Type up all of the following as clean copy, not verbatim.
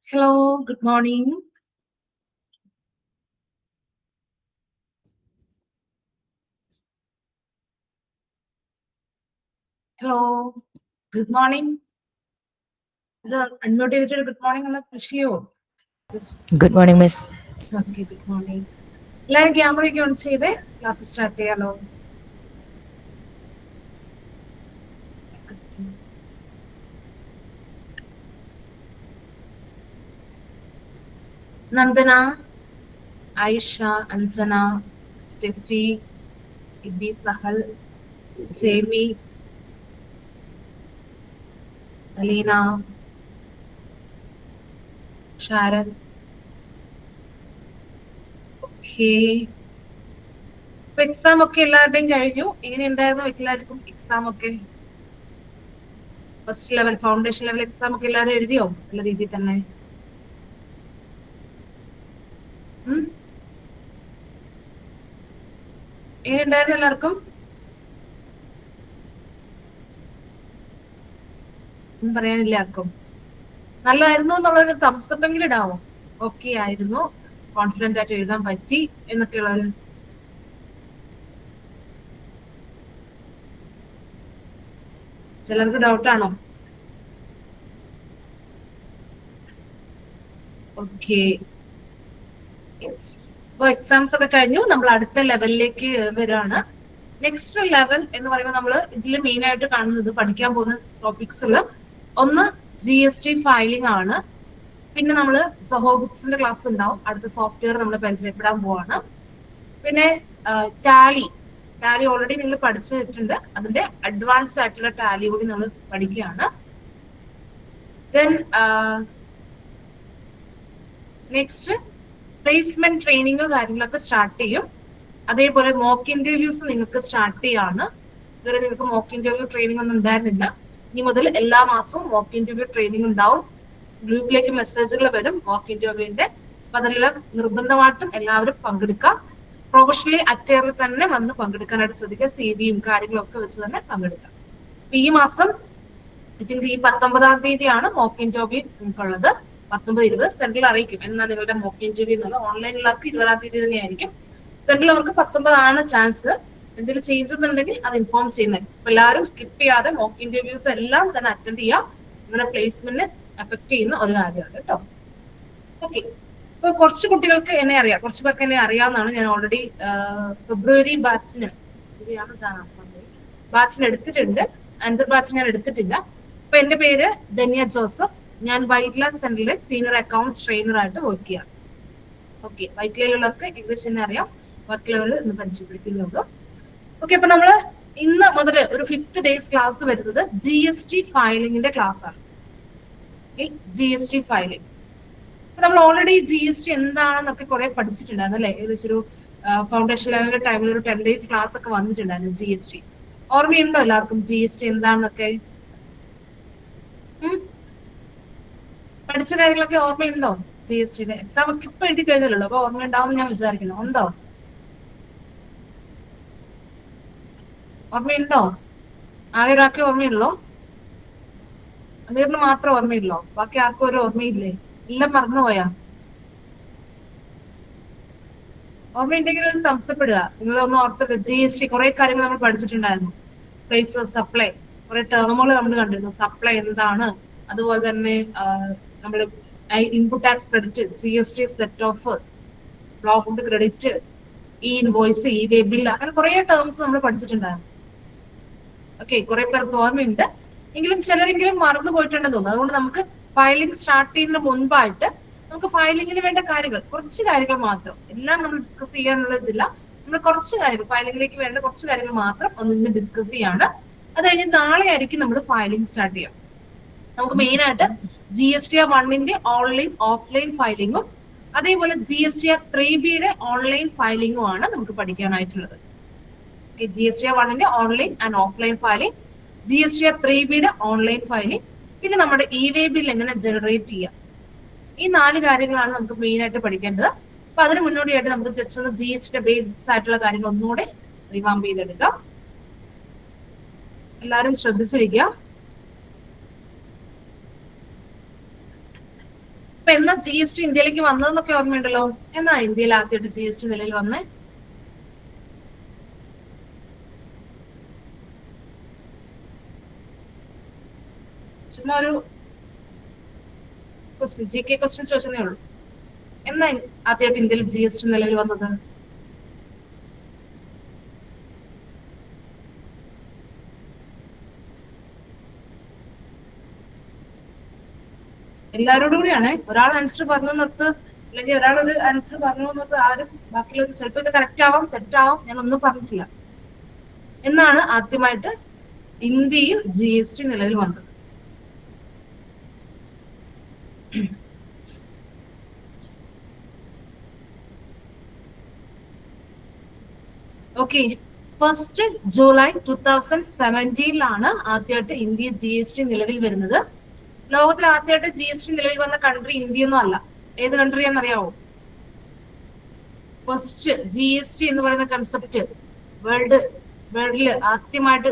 Hello, good morning. Hello, good morning. Unmotivated good morning on the Prashio. Good morning, Miss. Okay, good morning. എല്ലാവരും ക്യാമറയൊക്കെ on ചെയ്തേ class start ചെയ്യാലോ. Nandana, Ayisha, Anjana, Steffi, Ibi, Sahal, Jamie, Aleena, Sharon. Okay, ഇപ്പൊ exam ഒക്കെ എല്ലാവരുടെയും കഴിഞ്ഞു. എങ്ങനെ ഉണ്ടായിരുന്നു എല്ലാവർക്കും എക്സാം ഒക്കെ? First level, foundation level exam ഒക്കെ എല്ലാവരും എഴുതിയോ? നല്ല രീതിയിൽ തന്നെ. എങ്ങനെ ഉണ്ടായിരുന്നു എല്ലാവർക്കും? ഒന്നും പറയാനില്ല ആർക്കും. നല്ലതായിരുന്നു എന്നുള്ളൊരു തംസപ്പ് എങ്കിലും ഇടാവോ? ഓക്കെ ആയിരുന്നു, കോൺഫിഡന്റ് ആയിട്ട് എഴുതാൻ പറ്റി എന്നൊക്കെയുള്ളൊരു. ചിലർക്ക് ഡൗട്ടാണോ? ഓക്കെ, ഇപ്പൊ എക്സാംസ് ഒക്കെ കഴിഞ്ഞു. നമ്മൾ അടുത്ത ലെവലിലേക്ക് വരികയാണ്. നെക്സ്റ്റ് ലെവൽ എന്ന് പറയുമ്പോൾ നമ്മൾ ഇതിൽ മെയിൻ ആയിട്ട് കാണുന്നത് പഠിക്കാൻ പോകുന്ന ടോപ്പിക്സിൽ ഒന്ന് GST ഫയലിംഗ് ആണ്. പിന്നെ നമ്മൾ സഹോ ബുക്സിന്റെ ക്ലാസ് ഉണ്ടാവും. അടുത്ത സോഫ്റ്റ്വെയർ നമ്മൾ പരിചയപ്പെടാൻ പോവാണ്. പിന്നെ ടാലി ഓൾറെഡി നിങ്ങൾ പഠിച്ചിട്ടുണ്ട്. അതിന്റെ അഡ്വാൻസ് ആയിട്ടുള്ള ടാലി കൂടി നമ്മൾ പഠിക്കുകയാണ്. ദെൻ നെക്സ്റ്റ് പ്ലേസ്മെന്റ് ട്രെയിനിങ് കാര്യങ്ങളൊക്കെ സ്റ്റാർട്ട് ചെയ്യും. അതേപോലെ മോക്ക് ഇന്റർവ്യൂസ് നിങ്ങൾക്ക് സ്റ്റാർട്ട് ചെയ്യാണ്. ഇതുവരെ നിങ്ങൾക്ക് മോക്ക് ഇന്റർവ്യൂ ട്രെയിനിങ് ഒന്നും ഉണ്ടായിരുന്നില്ല. ഇനി മുതൽ എല്ലാ മാസവും മോക്ക് ഇന്റർവ്യൂ ട്രെയിനിങ് ഉണ്ടാവും. ഗ്രൂപ്പിലേക്ക് മെസ്സേജുകൾ വരും മോക്ക് ഇന്റർവ്യൂവിന്റെ. അപ്പൊ അതെല്ലാം നിർബന്ധമായിട്ടും എല്ലാവരും പങ്കെടുക്കാം. പ്രൊഫഷണലി അറ്റയറിൽ തന്നെ വന്ന് പങ്കെടുക്കാനായിട്ട് ശ്രദ്ധിക്കുക. CV-യും കാര്യങ്ങളൊക്കെ വെച്ച് തന്നെ പങ്കെടുക്കാം. അപ്പൊ ഈ മാസം ഇതിന്റെ ഈ 19-ാം തീയതിയാണ് മോക്ക് ഇന്റർവ്യൂ നിങ്ങൾക്കുള്ളത്. 19-20 സെൻട്രൽ അറിയിക്കും എന്നാൽ നിങ്ങളുടെ മോക്ക് ഇന്റർവ്യൂ എന്നുള്ള. ഓൺലൈനിലുള്ളവർക്ക് 20-ാം തീയതി തന്നെയായിരിക്കും. സെൻട്രൽ അവർക്ക് 19 ചാൻസ്. എന്തെങ്കിലും ചേഞ്ചസ് ഉണ്ടെങ്കിൽ അത് ഇൻഫോം ചെയ്യുന്നത്. അപ്പൊ എല്ലാവരും സ്കിപ്പ് ചെയ്യാതെ മോക്ക് ഇന്റർവ്യൂസ് എല്ലാം തന്നെ അറ്റൻഡ് ചെയ്യുക. നിങ്ങളുടെ പ്ലേസ്മെന്റിനെ എഫക്ട് ചെയ്യുന്ന ഒരു കാര്യമാണ് കേട്ടോ. ഓക്കെ, ഇപ്പൊ കുറച്ച് കുട്ടികൾക്ക് എന്നെ അറിയാം, കുറച്ച് പേർക്ക് എന്നെ അറിയാവുന്നതാണ്. ഞാൻ ഓൾറെഡി ഫെബ്രുവരി ബാച്ചിന് എടുത്തിട്ടുണ്ട്. അനന്തർ ബാച്ച് ഞാൻ എടുത്തിട്ടില്ല. അപ്പൊ എന്റെ പേര് ധന്യ ജോസഫ്. ഞാൻ വൈറ്റ്ല സെന്ററിലെ സീനിയർ അക്കൗണ്ട്സ് ട്രെയിനർ ആയിട്ട് വർക്ക് ചെയ്യാം. ഓക്കെ, വൈറ്റ്ലയിലുള്ളവർക്ക് ഏകദേശം തന്നെ അറിയാം. ബാക്കിയുള്ളവർ ഇന്ന് പരിചയപ്പെടുത്തുന്നുള്ളൂ. ഓക്കെ, അപ്പൊ നമ്മള് ഇന്ന് മുതൽ ഒരു 5th ഡേയ്സ് ക്ലാസ് വരുന്നത് GST ഫയലിംഗിന്റെ ക്ലാസ് ആണ്. GST ഫയലിംഗ് നമ്മൾ ഓൾറെഡി GST എന്താണെന്നൊക്കെ കുറെ പഠിച്ചിട്ടുണ്ടായിരുന്നു അല്ലെ? ഏകദേശം ഒരു ഫൗണ്ടേഷൻ ലെവലിന്റെ ടൈമിൽ ഒരു 10 ഡേയ്സ് ക്ലാസ് ഒക്കെ വന്നിട്ടുണ്ടായിരുന്നു. GST ഓർമ്മയുണ്ടോ എല്ലാവർക്കും? GST എന്താണെന്നൊക്കെ പഠിച്ച കാര്യങ്ങളൊക്കെ ഓർമ്മയുണ്ടോ? GSTയുടെ എക്സാം ഒക്കെ ഇപ്പൊ എഴുതി കഴിഞ്ഞല്ലോ. അപ്പൊ ഓർമ്മ ഉണ്ടാവും ഞാൻ വിചാരിക്കുന്നു. ഉണ്ടോ? ഓർമ്മയുണ്ടോ? ആകെ ഒരാൾക്ക് ഓർമ്മയുള്ളോ? അമീറിന് മാത്രം ഓർമ്മയില്ലോ? ബാക്കി ആർക്കും ഒരു ഓർമ്മയില്ലേ? എല്ലാം മറന്നുപോയാ? ഓർമ്മയുണ്ടെങ്കിൽ ഒന്ന് തംസപ്പെടുക. നിങ്ങളൊന്ന് ഓർത്തത് GST കുറെ കാര്യങ്ങൾ നമ്മൾ പഠിച്ചിട്ടുണ്ടായിരുന്നു. പ്ലേസ് സപ്ലൈ, കുറെ ടേമുകൾ നമ്മൾ കണ്ടിരുന്നു. സപ്ലൈ എന്താണ്, അതുപോലെ തന്നെ നമ്മൾ input tax credit, GST set of, block credit, invoice, way bill, അങ്ങനെ കുറെ ടേംസ് നമ്മൾ പഠിച്ചിട്ടുണ്ടായിരുന്നു. ഓക്കെ, കുറെ പേർക്ക് ഓർമ്മയുണ്ട്. എങ്കിലും ചിലരെങ്കിലും മറന്നു പോയിട്ടുണ്ടെന്ന് തോന്നുന്നു. അതുകൊണ്ട് നമുക്ക് ഫയലിംഗ് സ്റ്റാർട്ട് ചെയ്യുന്നതിന് മുൻപായിട്ട് നമുക്ക് ഫയലിംഗിന് വേണ്ട കാര്യങ്ങൾ, കുറച്ച് കാര്യങ്ങൾ മാത്രം, എല്ലാം നമ്മൾ ഡിസ്കസ് ചെയ്യാനുള്ള ഇതില്ല. നമ്മൾ കുറച്ച് കാര്യങ്ങൾ, ഫയലിംഗിലേക്ക് വേണ്ട കുറച്ച് കാര്യങ്ങൾ മാത്രം ഒന്ന് ഇന്ന് ഡിസ്കസ് ചെയ്യാണ്. അത് കഴിഞ്ഞ് നാളെ ആയിരിക്കും നമ്മൾ ഫയലിംഗ് സ്റ്റാർട്ട് ചെയ്യാം. നമുക്ക് മെയിൻ ആയിട്ട് GSTR 1-ന്റെ ഓൺലൈൻ ഓഫ്ലൈൻ ഫയലിംഗും അതേപോലെ GSTR 3Bയുടെ ഓൺലൈൻ ഫയലിംഗും ആണ് നമുക്ക് പഠിക്കാനായിട്ടുള്ളത്. GSTR 1-ന്റെ online and offline filing, GSTR 3Bയുടെ ഓൺലൈൻ ഫയലിംഗ്, പിന്നെ നമ്മുടെ വേ ബിൽ എങ്ങനെ ജനറേറ്റ് ചെയ്യാം. ഈ 4 കാര്യങ്ങളാണ് നമുക്ക് മെയിൻ ആയിട്ട് പഠിക്കേണ്ടത്. അപ്പൊ അതിന് മുന്നോടിയായിട്ട് നമുക്ക് ജസ്റ്റ് ഒന്ന് GSTയുടെ ബേസിക്സ് ആയിട്ടുള്ള കാര്യങ്ങൾ ഒന്നുകൂടെ റിവാമ്പ് ചെയ്തെടുക്കാം. എല്ലാവരും ശ്രദ്ധിച്ചിരിക്കുക. അപ്പൊ എന്നാ GST ഇന്ത്യയിലേക്ക് വന്നതെന്നൊക്കെ ഓർമ്മയുണ്ടല്ലോ. എന്നാ ഇന്ത്യയിൽ ആദ്യമായിട്ട് GST നിലയിൽ വന്നേ? ചുമ്മാ ഒരു ക്വസ്റ്റ്യൻ, GK ക്വസ്റ്റ്യൻ ചോദിച്ചതേ ഉള്ളൂ. എന്നാ ആദ്യമായിട്ട് ഇന്ത്യയിൽ GST നിലവിൽ വന്നത്? എല്ലാവരോടും കൂടിയാണ്. ഒരാൾ ആൻസർ പറഞ്ഞു നിർത്ത്, അല്ലെങ്കിൽ ഒരാൾ ഒരു ആൻസർ പറഞ്ഞു നിർത്ത്. ആരും ബാക്കിയുള്ളത് ചിലപ്പോൾ ഇത് കറക്റ്റ് ആവാം, തെറ്റാവാം, ഞാൻ ഒന്നും പറഞ്ഞിട്ടില്ല. എന്നാണ് ആദ്യമായിട്ട് ഇന്ത്യയിൽ GST നിലവിൽ വന്നത്? ഓക്കെ, 1 ജൂലൈ 2017 ആദ്യമായിട്ട് ഇന്ത്യ GST നിലവിൽ വരുന്നത്. ലോകത്തിൽ ആദ്യമായിട്ട് GST നിലവിൽ വന്ന കൺട്രി ഇന്ത്യയൊന്നും അല്ല. ഏത് കൺട്രിയാണെന്ന് അറിയാവോ? ഫസ്റ്റ് GST എന്ന് പറയുന്ന കൺസെപ്റ്റ് വേൾഡില് ആദ്യമായിട്ട്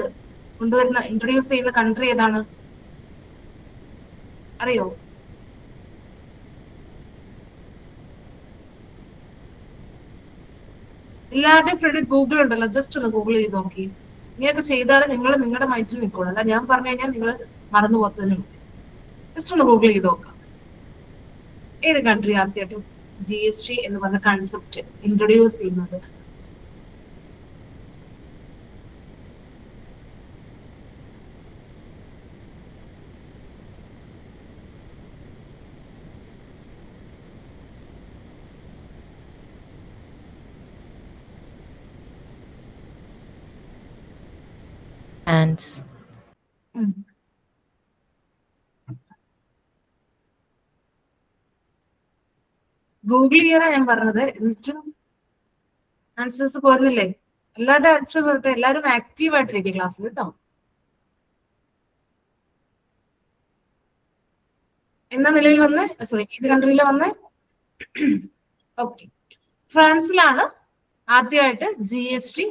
കൊണ്ടുവരുന്ന, ഇൻട്രൊഡ്യൂസ് ചെയ്യുന്ന കൺട്രി ഏതാണ്? അറിയോ? എല്ലാവരുടെയും ഫ്രണ്ടിൽ ഗൂഗിൾ ഉണ്ടല്ലോ, ജസ്റ്റ് ഒന്ന് ഗൂഗിൾ ചെയ്ത് നോക്കി. ഇങ്ങനെയൊക്കെ ചെയ്താൽ നിങ്ങൾ നിങ്ങളുടെ മൈൻഡിൽ നിൽക്കുള്ളൂ. അല്ല ഞാൻ പറഞ്ഞു കഴിഞ്ഞാൽ നിങ്ങൾ മറന്നു പോകത്തന്നെ. ജസ്റ്റ് ഒന്ന് ഗൂഗിൾ ചെയ്ത് നോക്കാം. ഏത് കൺട്രി ആദ്യമായിട്ട് GST എന്ന് പറഞ്ഞ കൺസെപ്റ്റ് ഇൻട്രൊഡ്യൂസ് ചെയ്യുന്നത്? Hands. ഗൂഗിൾ ചെയ്യാനാ ഞാൻ പറഞ്ഞത്. എന്നിട്ടും ആൻസേഴ്സ് പോരുന്നില്ലേ? എല്ലാവരുടെ ആൻസർ പോരട്ടെ. എല്ലാവരും ആക്റ്റീവ് ആയിട്ടിരിക്കും ക്ലാസ്സിൽ കേട്ടോ. എന്നാ നിലയിൽ വന്നേ? സോറി, ഏത് കൺട്രിയിലാണ് വന്നേ? ഓക്കെ, ഫ്രാൻസിലാണ് ആദ്യമായിട്ട് GST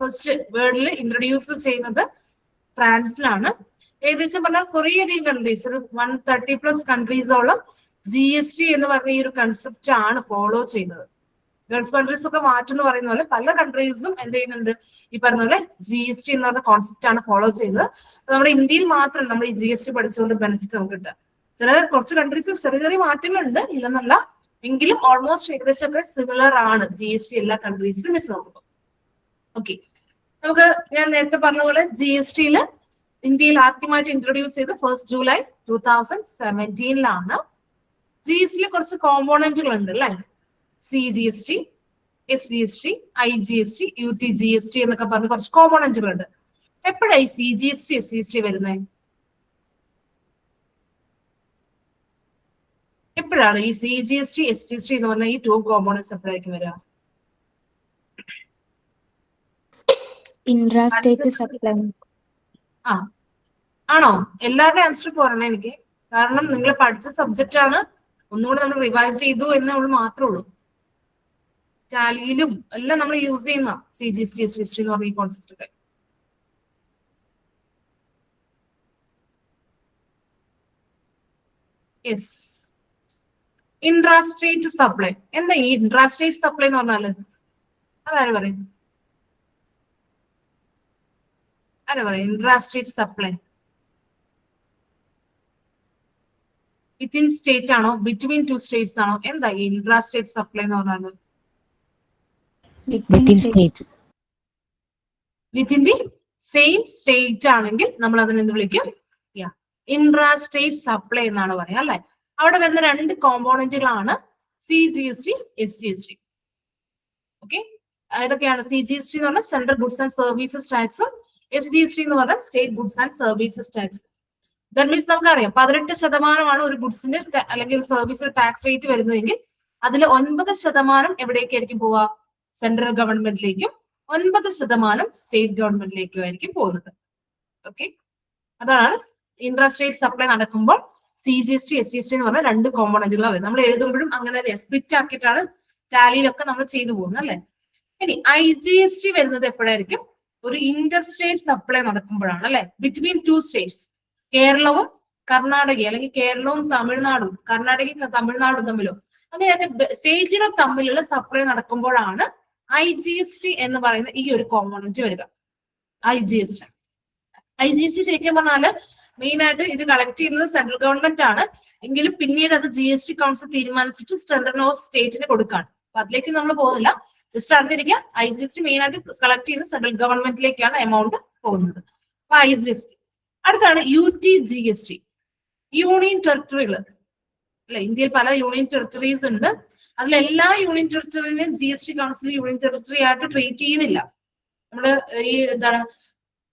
ഫസ്റ്റ് വേൾഡിൽ ഇൻട്രൊഡ്യൂസ് ചെയ്യുന്നത്. ഫ്രാൻസിലാണ്. ഏകദേശം പറഞ്ഞാൽ കുറേയധികം കൺട്രീസ്, ഒരു 130+ കൺട്രീസോളം GST എന്ന് പറഞ്ഞ ഈ ഒരു കൺസെപ്റ്റ് ആണ് ഫോളോ ചെയ്യുന്നത്. ഗൾഫ് കൺട്രീസ് ഒക്കെ മാറ്റെന്ന് പറയുന്ന പോലെ പല കൺട്രീസും എന്ത് ചെയ്യുന്നുണ്ട്? ഈ പറഞ്ഞ പോലെ GST എന്ന് പറഞ്ഞ കോൺസെപ്റ്റ് ആണ് ഫോളോ ചെയ്യുന്നത്. നമ്മുടെ ഇന്ത്യയിൽ മാത്രം നമ്മൾ ഈ GST പഠിച്ചുകൊണ്ട് ബെനിഫിറ്റ് നമുക്ക് കിട്ടുക. ചില കുറച്ച് കൺട്രീസ് ചെറിയ ചെറിയ മാറ്റങ്ങളുണ്ട്, ഇല്ലെന്നല്ല, എങ്കിലും ഓൾമോസ്റ്റ് ഏകദേശം ഒക്കെ സിമിലർ ആണ് GST എല്ലാ കൺട്രീസിലും വെച്ച് നോക്കുമ്പോൾ. ഓക്കെ, നമുക്ക് ഞാൻ നേരത്തെ പറഞ്ഞ പോലെ GSTയിൽ ഇന്ത്യയിൽ ആദ്യമായിട്ട് ഇൻട്രൊഡ്യൂസ് ചെയ്ത് 1 ജൂലൈ 2017 GSTയിൽ കുറച്ച് കോമ്പോണന്റുകൾ ഉണ്ട് അല്ലെ? CGST, SGST, IGST, UTGST എന്നൊക്കെ പറഞ്ഞ് കുറച്ച് കോമ്പോണന്റുകൾ ഉണ്ട്. എപ്പോഴായി CGST, SGST വരുന്നത്? എപ്പോഴാണ് ഈ CGST, SGST എന്ന് പറഞ്ഞ ഈ 2 കോമ്പോണന്റ്സ് എപ്പോഴായിരിക്കും വരിക? Intrastate supply. ആണോ? എല്ലാവരുടെയും ആൻസർ പോരണേ എനിക്ക്. കാരണം നിങ്ങൾ പഠിച്ച സബ്ജക്റ്റ് ആണ്, ഒന്നുകൂടെ നമ്മൾ റിവൈസ് ചെയ്തു എന്നുള്ളൂ മാത്രമേ ഉള്ളൂ. ടാലിയിലും എല്ലാം നമ്മൾ യൂസ് ചെയ്യുന്ന CGST, SGST എന്ന് പറഞ്ഞ ഈ കോൺസെപ്റ്റ് ഒക്കെ. Yes, intrastate supply. എന്താ ഈ ഇൻട്രാസ്റ്റേറ്റ് സപ്ലൈ എന്ന് പറഞ്ഞാല്? അതാര് പറയും? ആരാ പറയും ഇൻട്രാസ്റ്റേറ്റ് സപ്ലൈ? വിത്തിൻ സ്റ്റേറ്റ് ആണോ, ബിറ്റ്വീൻ 2 സ്റ്റേറ്റ്സ് ആണോ? എന്താ ഈ ഇൻട്രാസ്റ്റേറ്റ് സപ്ലൈ എന്ന് പറഞ്ഞാൽ? Within states. Within the same state ആണെങ്കിൽ നമ്മൾ അതിനെ എന്ത് വിളിക്കും? ഇൻട്രാസ്റ്റേറ്റ് സപ്ലൈ എന്നാണ് പറയാം അല്ലെ? അവിടെ വരുന്ന 2 കോമ്പോണന്റുകളാണ് CGST, SGST. ഓക്കെ, ഏതൊക്കെയാണ്? CGST എന്ന് പറഞ്ഞാൽ സെൻട്രൽ ഗുഡ്സ് ആൻഡ് സർവീസസ് ടാക്സും SGST എന്ന് പറഞ്ഞാൽ state goods and services tax. That means നമുക്കറിയാം 18% ഒരു ഗുഡ്സിന്റെ അല്ലെങ്കിൽ ഒരു സർവീസിന്റെ ടാക്സ് റേറ്റ് വരുന്നതെങ്കിൽ അതിൽ 9% എവിടേക്കായിരിക്കും പോവുക? സെൻട്രൽ ഗവൺമെന്റിലേക്കും 9% സ്റ്റേറ്റ് ഗവൺമെന്റിലേക്കും ആയിരിക്കും പോകുന്നത്. ഓക്കെ, അതാണ് ഇൻട്രാസ്റ്റേറ്റ് സപ്ലൈ നടക്കുമ്പോൾ CGST, SGST എന്ന് പറഞ്ഞ 2 കോമ്പോണന്റുകളാണ് വരുന്നത്. നമ്മൾ എഴുതുമ്പോഴും അങ്ങനെ സ്പ്ലിറ്റ് ആക്കിയിട്ടാണ് ടാലിയിലൊക്കെ നമ്മൾ ചെയ്തു പോകുന്നത് അല്ലെ? ഇനി IGST വരുന്നത് എപ്പോഴായിരിക്കും? ഒരു ഇന്റർ സ്റ്റേറ്റ് സപ്ലൈ നടക്കുമ്പോഴാണ് അല്ലെ? ബിറ്റ്വീൻ 2 സ്റ്റേറ്റ്സ്, കേരളവും കർണാടക അല്ലെങ്കിൽ കേരളവും തമിഴ്നാടും കർണാടകയും തമിഴ്നാടും തമ്മിലോ അങ്ങനെ സ്റ്റേറ്റുകൾ തമ്മിലുള്ള സപ്ലൈ നടക്കുമ്പോഴാണ് IGST എന്ന് പറയുന്ന ഈ ഒരു കോമ്പോണന്റ് വരിക. IGST ശരിക്കും പറഞ്ഞാല് മെയിൻ ആയിട്ട് ഇത് കളക്ട് ചെയ്യുന്നത് സെൻട്രൽ ഗവൺമെന്റ് ആണ്. എങ്കിലും പിന്നീട് അത് GST കൗൺസിൽ തീരുമാനിച്ചിട്ട് സെൻട്രൽ സ്റ്റേറ്റിന് കൊടുക്കാണ്. അപ്പൊ അതിലേക്ക് നമ്മൾ പോകുന്നില്ല. ജസ്റ്റ് അറിഞ്ഞിരിക്കുക IGST മെയിൻ ആയിട്ട് കളക്ട് ചെയ്യുന്ന സെൻട്രൽ ഗവൺമെന്റിലേക്കാണ് എമൗണ്ട് പോകുന്നത്. അപ്പൊ IGST. അടുത്താണ് UTGST, യൂണിയൻ ടെറിട്ടറികൾ അല്ലെ. ഇന്ത്യയിൽ പല യൂണിയൻ ടെറിട്ടറീസ് ഉണ്ട്. അതിലെല്ലാ യൂണിയൻ ടെറിട്ടറിനെയും GST കൗൺസിൽ യൂണിയൻ ടെറിട്ടറി ആയിട്ട് ട്രീറ്റ് ചെയ്യുന്നില്ല. നമ്മള് ഈ എന്താണ്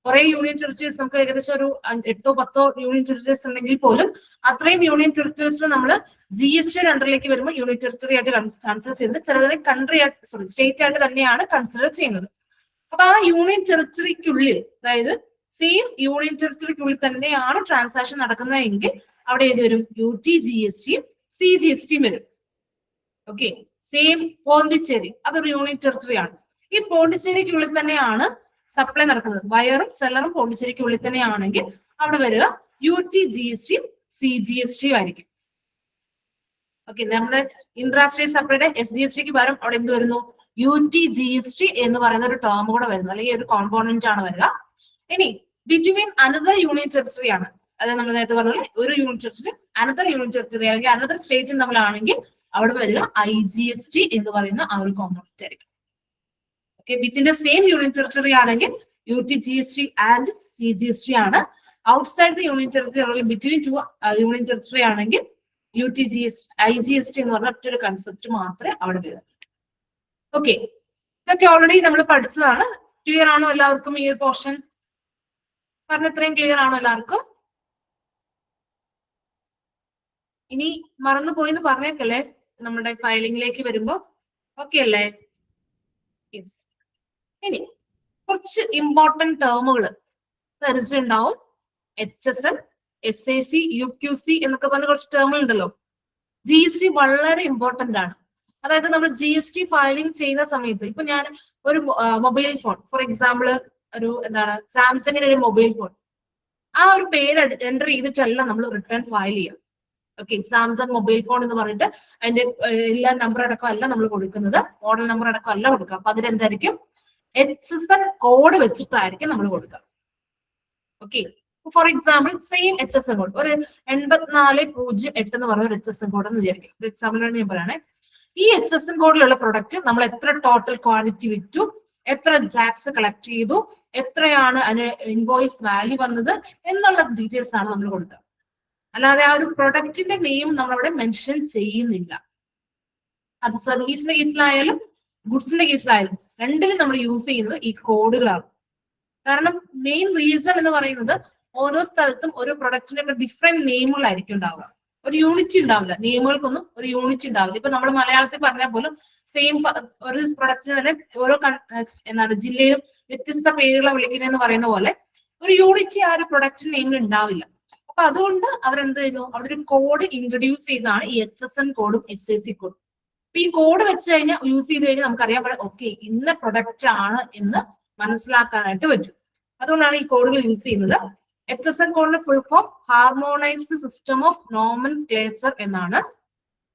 കുറെ യൂണിയൻ ടെറിട്ടറീസ് നമുക്ക് ഏകദേശം ഒരു 8-10 യൂണിയൻ ടെറിട്ടറീസ് ഉണ്ടെങ്കിൽ പോലും അത്രയും യൂണിയൻ ടെറിട്ടറീസിന് നമ്മൾ GST അണ്ടറിലേക്ക് വരുമ്പോൾ യൂണിയൻ ടെറിട്ടറി ആയിട്ട് കൺസിഡർ ചെയ്യുന്നത്, ചിലതിനെ കൺട്രി ആയിട്ട് സ്റ്റേറ്റ് ആയിട്ട് തന്നെയാണ് കൺസിഡർ ചെയ്യുന്നത്. അപ്പൊ ആ യൂണിയൻ ടെറിട്ടറിക്കുള്ളിൽ, അതായത് സെയിം യൂണിയൻ ടെറിട്ടറിക്കുള്ളിൽ തന്നെയാണ് ട്രാൻസാക്ഷൻ നടക്കുന്നതെങ്കിൽ അവിടെ ഏത് വരും? UTGSTയും CGSTയും വരും. ഓക്കെ, സെയിം പോണ്ടിച്ചേരി അതൊരു യൂണിയൻ ടെറിട്ടറി ആണ്. ഈ പോണ്ടിച്ചേരിക്കുള്ളിൽ തന്നെയാണ് സപ്ലൈ നടക്കുന്നത്. ബയറും സെല്ലറും പോണ്ടിച്ചേരിക്കുള്ളിൽ തന്നെയാണെങ്കിൽ അവിടെ വരിക UTGSTയും CGSTയും ആയിരിക്കും. ഓക്കെ, നമ്മുടെ ഇൻട്രാ സ്റ്റേറ്റ് സപ്ലൈയുടെ SGSTക്ക് പകരം അവിടെ എന്ത് വരുന്നു? UTGST എന്ന് പറയുന്ന ഒരു ടേം കൂടെ വരുന്നു, അല്ലെങ്കിൽ ഒരു കോമ്പോണന്റ് ആണ് വരിക. ഇനി ബിറ്റ്വീൻ അനദർ യൂണിയൻ ടെറിട്ടറി ആണ്, അതായത് നമ്മൾ നേരത്തെ പറഞ്ഞ ഒരു union territory another union territory അല്ലെങ്കിൽ അനദർ സ്റ്റേറ്റും തമ്മിലാണെങ്കിൽ അവിടെ വരിക IGST എന്ന് പറയുന്ന ആ ഒരു കോമ്പോണന്റ് ആയിരിക്കും. Okay, within the same union territory ആണെങ്കിൽ UTGST ആൻഡ് CGST ആണ്. ഔട്ട്സൈഡ് ദ യൂണിയൻ ടെറിട്ടറി അല്ലെങ്കിൽ ബിറ്റ്വീൻ ടു യൂണിയൻ ടെറിട്ടറി ആണെങ്കിൽ IGST എന്ന് പറഞ്ഞ ഒറ്റൊരു കൺസെപ്റ്റ് മാത്രമേ അവിടെ വരുന്നുള്ളൂ. ഓക്കെ, ഇതൊക്കെ ഓൾറെഡി നമ്മൾ പഠിച്ചതാണ്. ക്ലിയർ ആണോ എല്ലാവർക്കും? ഈ ഒരു പോർഷൻ പറഞ്ഞ ഇത്രയും ക്ലിയർ ആണോ എല്ലാവർക്കും? ഇനി മറന്നുപോയി എന്ന് പറഞ്ഞേക്കല്ലേ നമ്മുടെ ഫയലിംഗിലേക്ക് വരുമ്പോ. ഓക്കെ അല്ലേ? യെസ്. ഇനി കുറച്ച് ഇമ്പോർട്ടന്റ് ടേമുകൾ ധരിച്ചിട്ടുണ്ടാവും. HSN, SAC, UQC എന്നൊക്കെ പറഞ്ഞ കുറച്ച് ടേമുകൾ ഉണ്ടല്ലോ. GST വളരെ ഇമ്പോർട്ടന്റ് ആണ്. അതായത് നമ്മൾ GST ഫയലിംഗ് ചെയ്യുന്ന സമയത്ത് ഇപ്പൊ ഞാൻ ഒരു മൊബൈൽ ഫോൺ, ഫോർ എക്സാമ്പിൾ ഒരു എന്താണ് സാംസങ്ങിന്റെ ഒരു മൊബൈൽ ഫോൺ, ആ ഒരു പേര് എൻ്റർ ചെയ്തിട്ടല്ല നമ്മൾ റിട്ടേൺ ഫയൽ ചെയ്യാം. ഓക്കെ, സാംസങ് മൊബൈൽ ഫോൺ എന്ന് പറഞ്ഞിട്ട് അതിന്റെ എല്ലാ നമ്പർ അടക്കം അല്ല നമ്മൾ കൊടുക്കുന്നത്, മോഡൽ നമ്പർ അടക്കം അല്ല കൊടുക്കുക. അപ്പൊ അതിലെന്തായിരിക്കും? HSN കോഡ് വെച്ചിട്ടായിരിക്കും നമ്മൾ കൊടുക്കുക. Okay, for example same HSN code ഒരു 8408 എന്ന് പറഞ്ഞ ഒരു HSN കോഡ് എന്ന് വിചാരിക്കും. എക്സാമ്പിളാണ് ഞാൻ പറയണേ. ഈ HSN കോഡിലുള്ള പ്രൊഡക്റ്റ് നമ്മൾ എത്ര ടോട്ടൽ ക്വാണ്ടിറ്റി വിറ്റു, എത്ര ടാക്സ് കളക്ട് ചെയ്തു, എത്രയാണ് അതിന് ഇൻവോയ്സ് വാല്യൂ വന്നത് എന്നുള്ള ഡീറ്റെയിൽസ് ആണ് നമ്മൾ കൊടുക്കുക. അല്ലാതെ ആ ഒരു പ്രൊഡക്റ്റിന്റെ നെയിം നമ്മളവിടെ മെൻഷൻ ചെയ്യുന്നില്ല. അത് സർവീസിന്റെ കേസിലായാലും ഗുഡ്സിന്റെ കേസിലായാലും രണ്ടിലും നമ്മൾ യൂസ് ചെയ്യുന്നത് ഈ കോഡുകളാണ്. കാരണം മെയിൻ റീസൺ എന്ന് പറയുന്നത് ഓരോ സ്ഥലത്തും ഓരോ പ്രൊഡക്റ്റിന്റെ ഡിഫറെന്റ് നെയിമുകളായിരിക്കും ഉണ്ടാവുക. ഒരു യൂണിറ്റ് ഉണ്ടാവില്ല, നെയിമുകൾക്കൊന്നും ഒരു യൂണിറ്റ് ഉണ്ടാവില്ല. ഇപ്പൊ നമ്മൾ മലയാളത്തിൽ പറഞ്ഞാൽ പോലും സെയിം ഒരു പ്രൊഡക്റ്റിന് തന്നെ ഓരോ എന്താണ് ജില്ലയിലും വ്യത്യസ്ത പേരുകളെ വിളിക്കുന്നതെന്ന് പറയുന്ന പോലെ ഒരു യൂണിറ്റ് ആ ഒരു പ്രൊഡക്റ്റിന് നെയിമിൽ ഉണ്ടാവില്ല. അപ്പൊ അതുകൊണ്ട് അവരെന്ത് ചെയ്യുന്നു? അവിടെ ഒരു കോഡ് ഇൻട്രൊഡ്യൂസ് ചെയ്താണ് ഈ HSN കോഡും SAC കോഡും. അപ്പൊ ഈ കോഡ് വെച്ച് കഴിഞ്ഞാൽ യൂസ് ചെയ്ത് കഴിഞ്ഞാൽ നമുക്കറിയാൻ പറയാം ഓക്കെ ഇന്ന പ്രൊഡക്റ്റ് ആണ് എന്ന് മനസ്സിലാക്കാനായിട്ട് പറ്റും. അതുകൊണ്ടാണ് ഈ കോഡുകൾ യൂസ് ചെയ്യുന്നത്. HSN കോഡിന്റെ full form harmonised system of nomenclature എന്നാണ്.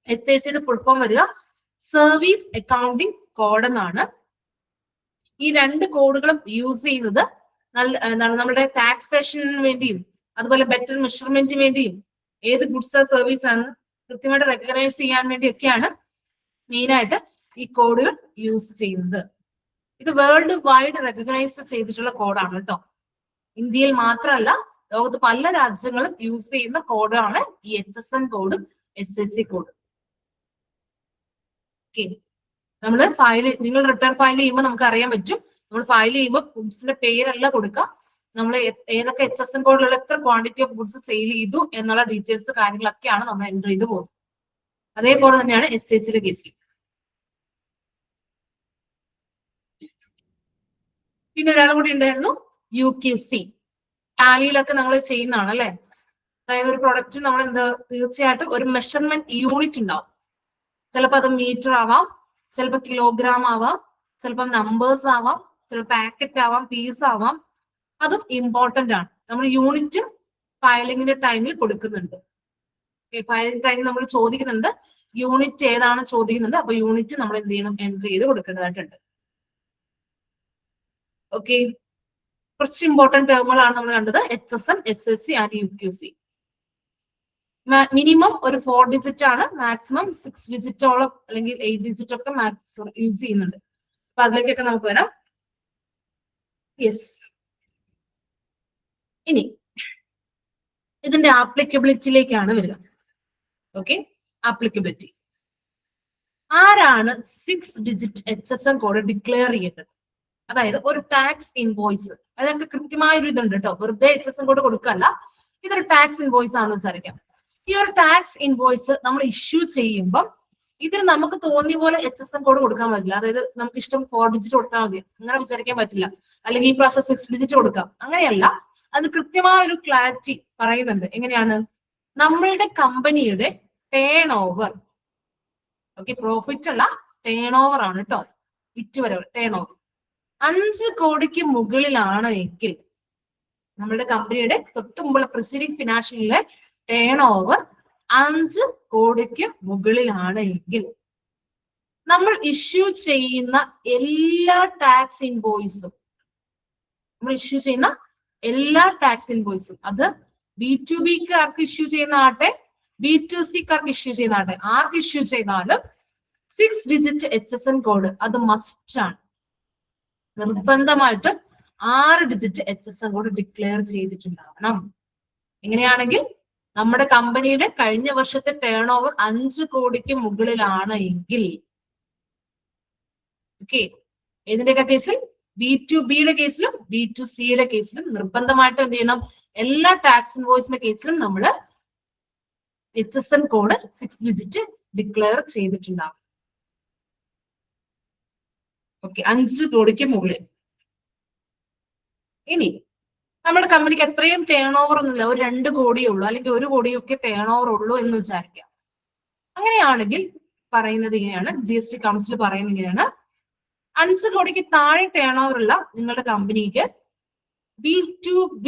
SACയുടെ ഫുൾ ഫോം വരിക സർവീസ് അക്കൗണ്ടിംഗ് കോഡ് എന്നാണ്. ഈ രണ്ട് കോഡുകളും യൂസ് ചെയ്യുന്നത് എന്താണ് നമ്മുടെ ടാക്സേഷന് വേണ്ടിയും അതുപോലെ ബെറ്റർ മെഷർമെന്റിന് വേണ്ടിയും ഏത് ഗുഡ്സ് സർവീസ് ആണ് കൃത്യമായിട്ട് റെക്കഗ്നൈസ് ചെയ്യാൻ വേണ്ടിയൊക്കെയാണ് മെയിൻ ആയിട്ട് ഈ കോഡുകൾ യൂസ് ചെയ്യുന്നത്. ഇത് വേൾഡ് വൈഡ് റെക്കഗ്നൈസ് ചെയ്തിട്ടുള്ള കോഡാണ് കേട്ടോ. ഇന്ത്യയിൽ മാത്രമല്ല ലോകത്ത് പല രാജ്യങ്ങളും യൂസ് ചെയ്യുന്ന കോഡാണ് ഈ HSN കോഡും SAC കോഡും. ഓക്കെ, നമ്മൾ നിങ്ങൾ റിട്ടേൺ ഫയൽ ചെയ്യുമ്പോൾ നമുക്ക് അറിയാൻ പറ്റും. നമ്മൾ ഫയൽ ചെയ്യുമ്പോൾ ഗുഡ്സിന്റെ പേരല്ല കൊടുക്കുക, നമ്മൾ ഏതൊക്കെ HSN കോഡിലുള്ള എത്ര ക്വാണ്ടിറ്റി ഓഫ് ഗുഡ്സ് സെയിൽ ചെയ്തു എന്നുള്ള ഡീറ്റെയിൽസ് കാര്യങ്ങളൊക്കെയാണ് നമ്മൾ എൻ്റർ ചെയ്ത് പോകുന്നത്. അതേപോലെ തന്നെയാണ് SACയുടെ കേസിൽ. പിന്നെ ഒരാളും കൂടി ഉണ്ടായിരുന്നു UQC. ടാലിയിലൊക്കെ നമ്മൾ ചെയ്യുന്നതാണ് അല്ലെ. അതായത് ഒരു പ്രൊഡക്റ്റ് നമ്മൾ എന്താ തീർച്ചയായിട്ടും ഒരു മെഷർമെന്റ് യൂണിറ്റ് ഉണ്ടാവും. ചിലപ്പോൾ അത് മീറ്റർ ആവാം, ചിലപ്പോൾ കിലോഗ്രാം ആവാം, ചിലപ്പോൾ നമ്പേഴ്സ് ആവാം, ചിലപ്പോൾ പാക്കറ്റ് ആവാം, പീസ് ആവാം. അതും ഇമ്പോർട്ടന്റ് ആണ്. നമ്മൾ യൂണിറ്റും ഫയലിംഗിന്റെ ടൈമിൽ കൊടുക്കുന്നുണ്ട്. ഫയലിംഗ് ടൈമിൽ നമ്മൾ ചോദിക്കുന്നുണ്ട് യൂണിറ്റ് ഏതാണ് ചോദിക്കുന്നുണ്ട്. അപ്പൊ യൂണിറ്റ് നമ്മൾ എന്ത് ചെയ്യണം, എൻട്രി ചെയ്ത് കൊടുക്കേണ്ടതായിട്ടുണ്ട്. ഓക്കെ, കുറച്ച് ഇമ്പോർട്ടന്റ് ടേമുകളാണ് നമ്മൾ കണ്ടത്. HSN, SSC and UQC. Minimum ഒരു 4 ഡിജിറ്റ് ആണ്, മാക്സിമം 6 ഡിജിറ്റോളം അല്ലെങ്കിൽ 8 ഡിജിറ്റ് ഒക്കെ മാക്സിമം യൂസ് ചെയ്യുന്നുണ്ട്. അപ്പൊ അതിലേക്കൊക്കെ നമുക്ക് വരാം. യെസ്, ഇനി ഇതിന്റെ ആപ്ലിക്കബിലിറ്റിയിലേക്കാണ് വരിക. Okay, applicability. ആരാണ് 6 ഡിജിറ്റ് HSN കോഡ് ഡിക്ലെയർ ചെയ്യേണ്ടത്? അതായത് ഒരു ടാക്സ് ഇൻവോയ്സ്, അതൊക്കെ കൃത്യമായൊരു ഇതുണ്ട് കേട്ടോ, വെറുതെ HSN കോഡ് കൊടുക്കല്ല. ഇതൊരു ടാക്സ് ഇൻവോയ്സ് ആണെന്ന് വിചാരിക്കാം. ഈ ഒരു ടാക്സ് ഇൻവോയ്സ് നമ്മൾ ഇഷ്യൂ ചെയ്യുമ്പോൾ ഇതിൽ നമുക്ക് തോന്നിയ പോലെ HSN കോഡ് കൊടുക്കാൻ പറ്റില്ല. അതായത് നമുക്ക് ഇഷ്ടം 4 ഡിജിറ്റ് കൊടുത്താൽ മതി അങ്ങനെ വിചാരിക്കാൻ പറ്റില്ല. അല്ലെങ്കിൽ ഈ പ്രാവശ്യം 6 ഡിജിറ്റ് കൊടുക്കാം, അങ്ങനെയല്ല. അതിന് കൃത്യമായ ഒരു ക്ലാരിറ്റി പറയുന്നുണ്ട്. എങ്ങനെയാണ്? നമ്മളുടെ കമ്പനിയുടെ ടേൺ ഓവർ, ഓക്കെ, പ്രോഫിറ്റ് അല്ല, ടേൺ ഓവർ ആണ് കേട്ടോ, വിറ്റ് വരവ് ടേൺ ഓവർ 5 കോടിക്ക് മുകളിലാണ് എങ്കിൽ, നമ്മുടെ കമ്പനിയുടെ തൊട്ട് മുമ്പുള്ള പ്രിസീഡിംഗ് ഫിനാൻഷ്യലിലെ ടേൺ ഓവർ 5 കോടിക്ക് മുകളിലാണ് എങ്കിൽ നമ്മൾ ഇഷ്യൂ ചെയ്യുന്ന എല്ലാ ടാക്സ് ഇൻവോയ്സും, അത് B2Bക്കാർക്ക് ഇഷ്യൂ ചെയ്യുന്ന ആട്ടെ, B2Cക്കാർക്ക് ഇഷ്യൂ ചെയ്യുന്ന ആട്ടെ, ആർക്ക് ഇഷ്യൂ ചെയ്താലും 6 ഡിജിറ്റ് HSN കോഡ് അത് മസ്റ്റ് ആണ്. നിർബന്ധമായിട്ടും 6 ഡിജിറ്റ് HSN കോഡ് ഡിക്ലെയർ ചെയ്തിട്ടുണ്ടാവണം. എങ്ങനെയാണെങ്കിൽ നമ്മുടെ കമ്പനിയുടെ കഴിഞ്ഞ വർഷത്തെ ടേൺ ഓവർ 5 കോടിക്ക് മുകളിലാണ് എങ്കിൽ, ഓക്കെ, ഇതിന്റെയൊക്കെ കേസിൽ B2Bയുടെ കേസിലും B2Cയുടെ കേസിലും നിർബന്ധമായിട്ട് എന്ത് ചെയ്യണം, എല്ലാ ടാക്സ് ഇൻവോയ്സിന്റെ കേസിലും നമ്മൾ HSN കോഡ് 6 ഡിജിറ്റ് ഡിക്ലെയർ ചെയ്തിട്ടുണ്ടാവും. ഓക്കെ, 5 കോടിക്ക് മുകളിൽ. ഇനി നമ്മുടെ കമ്പനിക്ക് എത്രയും ടേൺ ഓവർ ഒന്നുമില്ല, ഒരു 2 കോടിയേ ഉള്ളൂ അല്ലെങ്കിൽ 1 കോടിയൊക്കെ ടേൺ ഓവർ ഉള്ളൂ എന്ന് വിചാരിക്കാം. അങ്ങനെയാണെങ്കിൽ പറയുന്നത് ഇങ്ങനെയാണ്, GST കൗൺസിൽ പറയുന്നത് ഇങ്ങനെയാണ്: 5 കോടിക്ക് താഴെ ടേൺ ഓവർ ഉള്ള നിങ്ങളുടെ കമ്പനിക്ക് B2B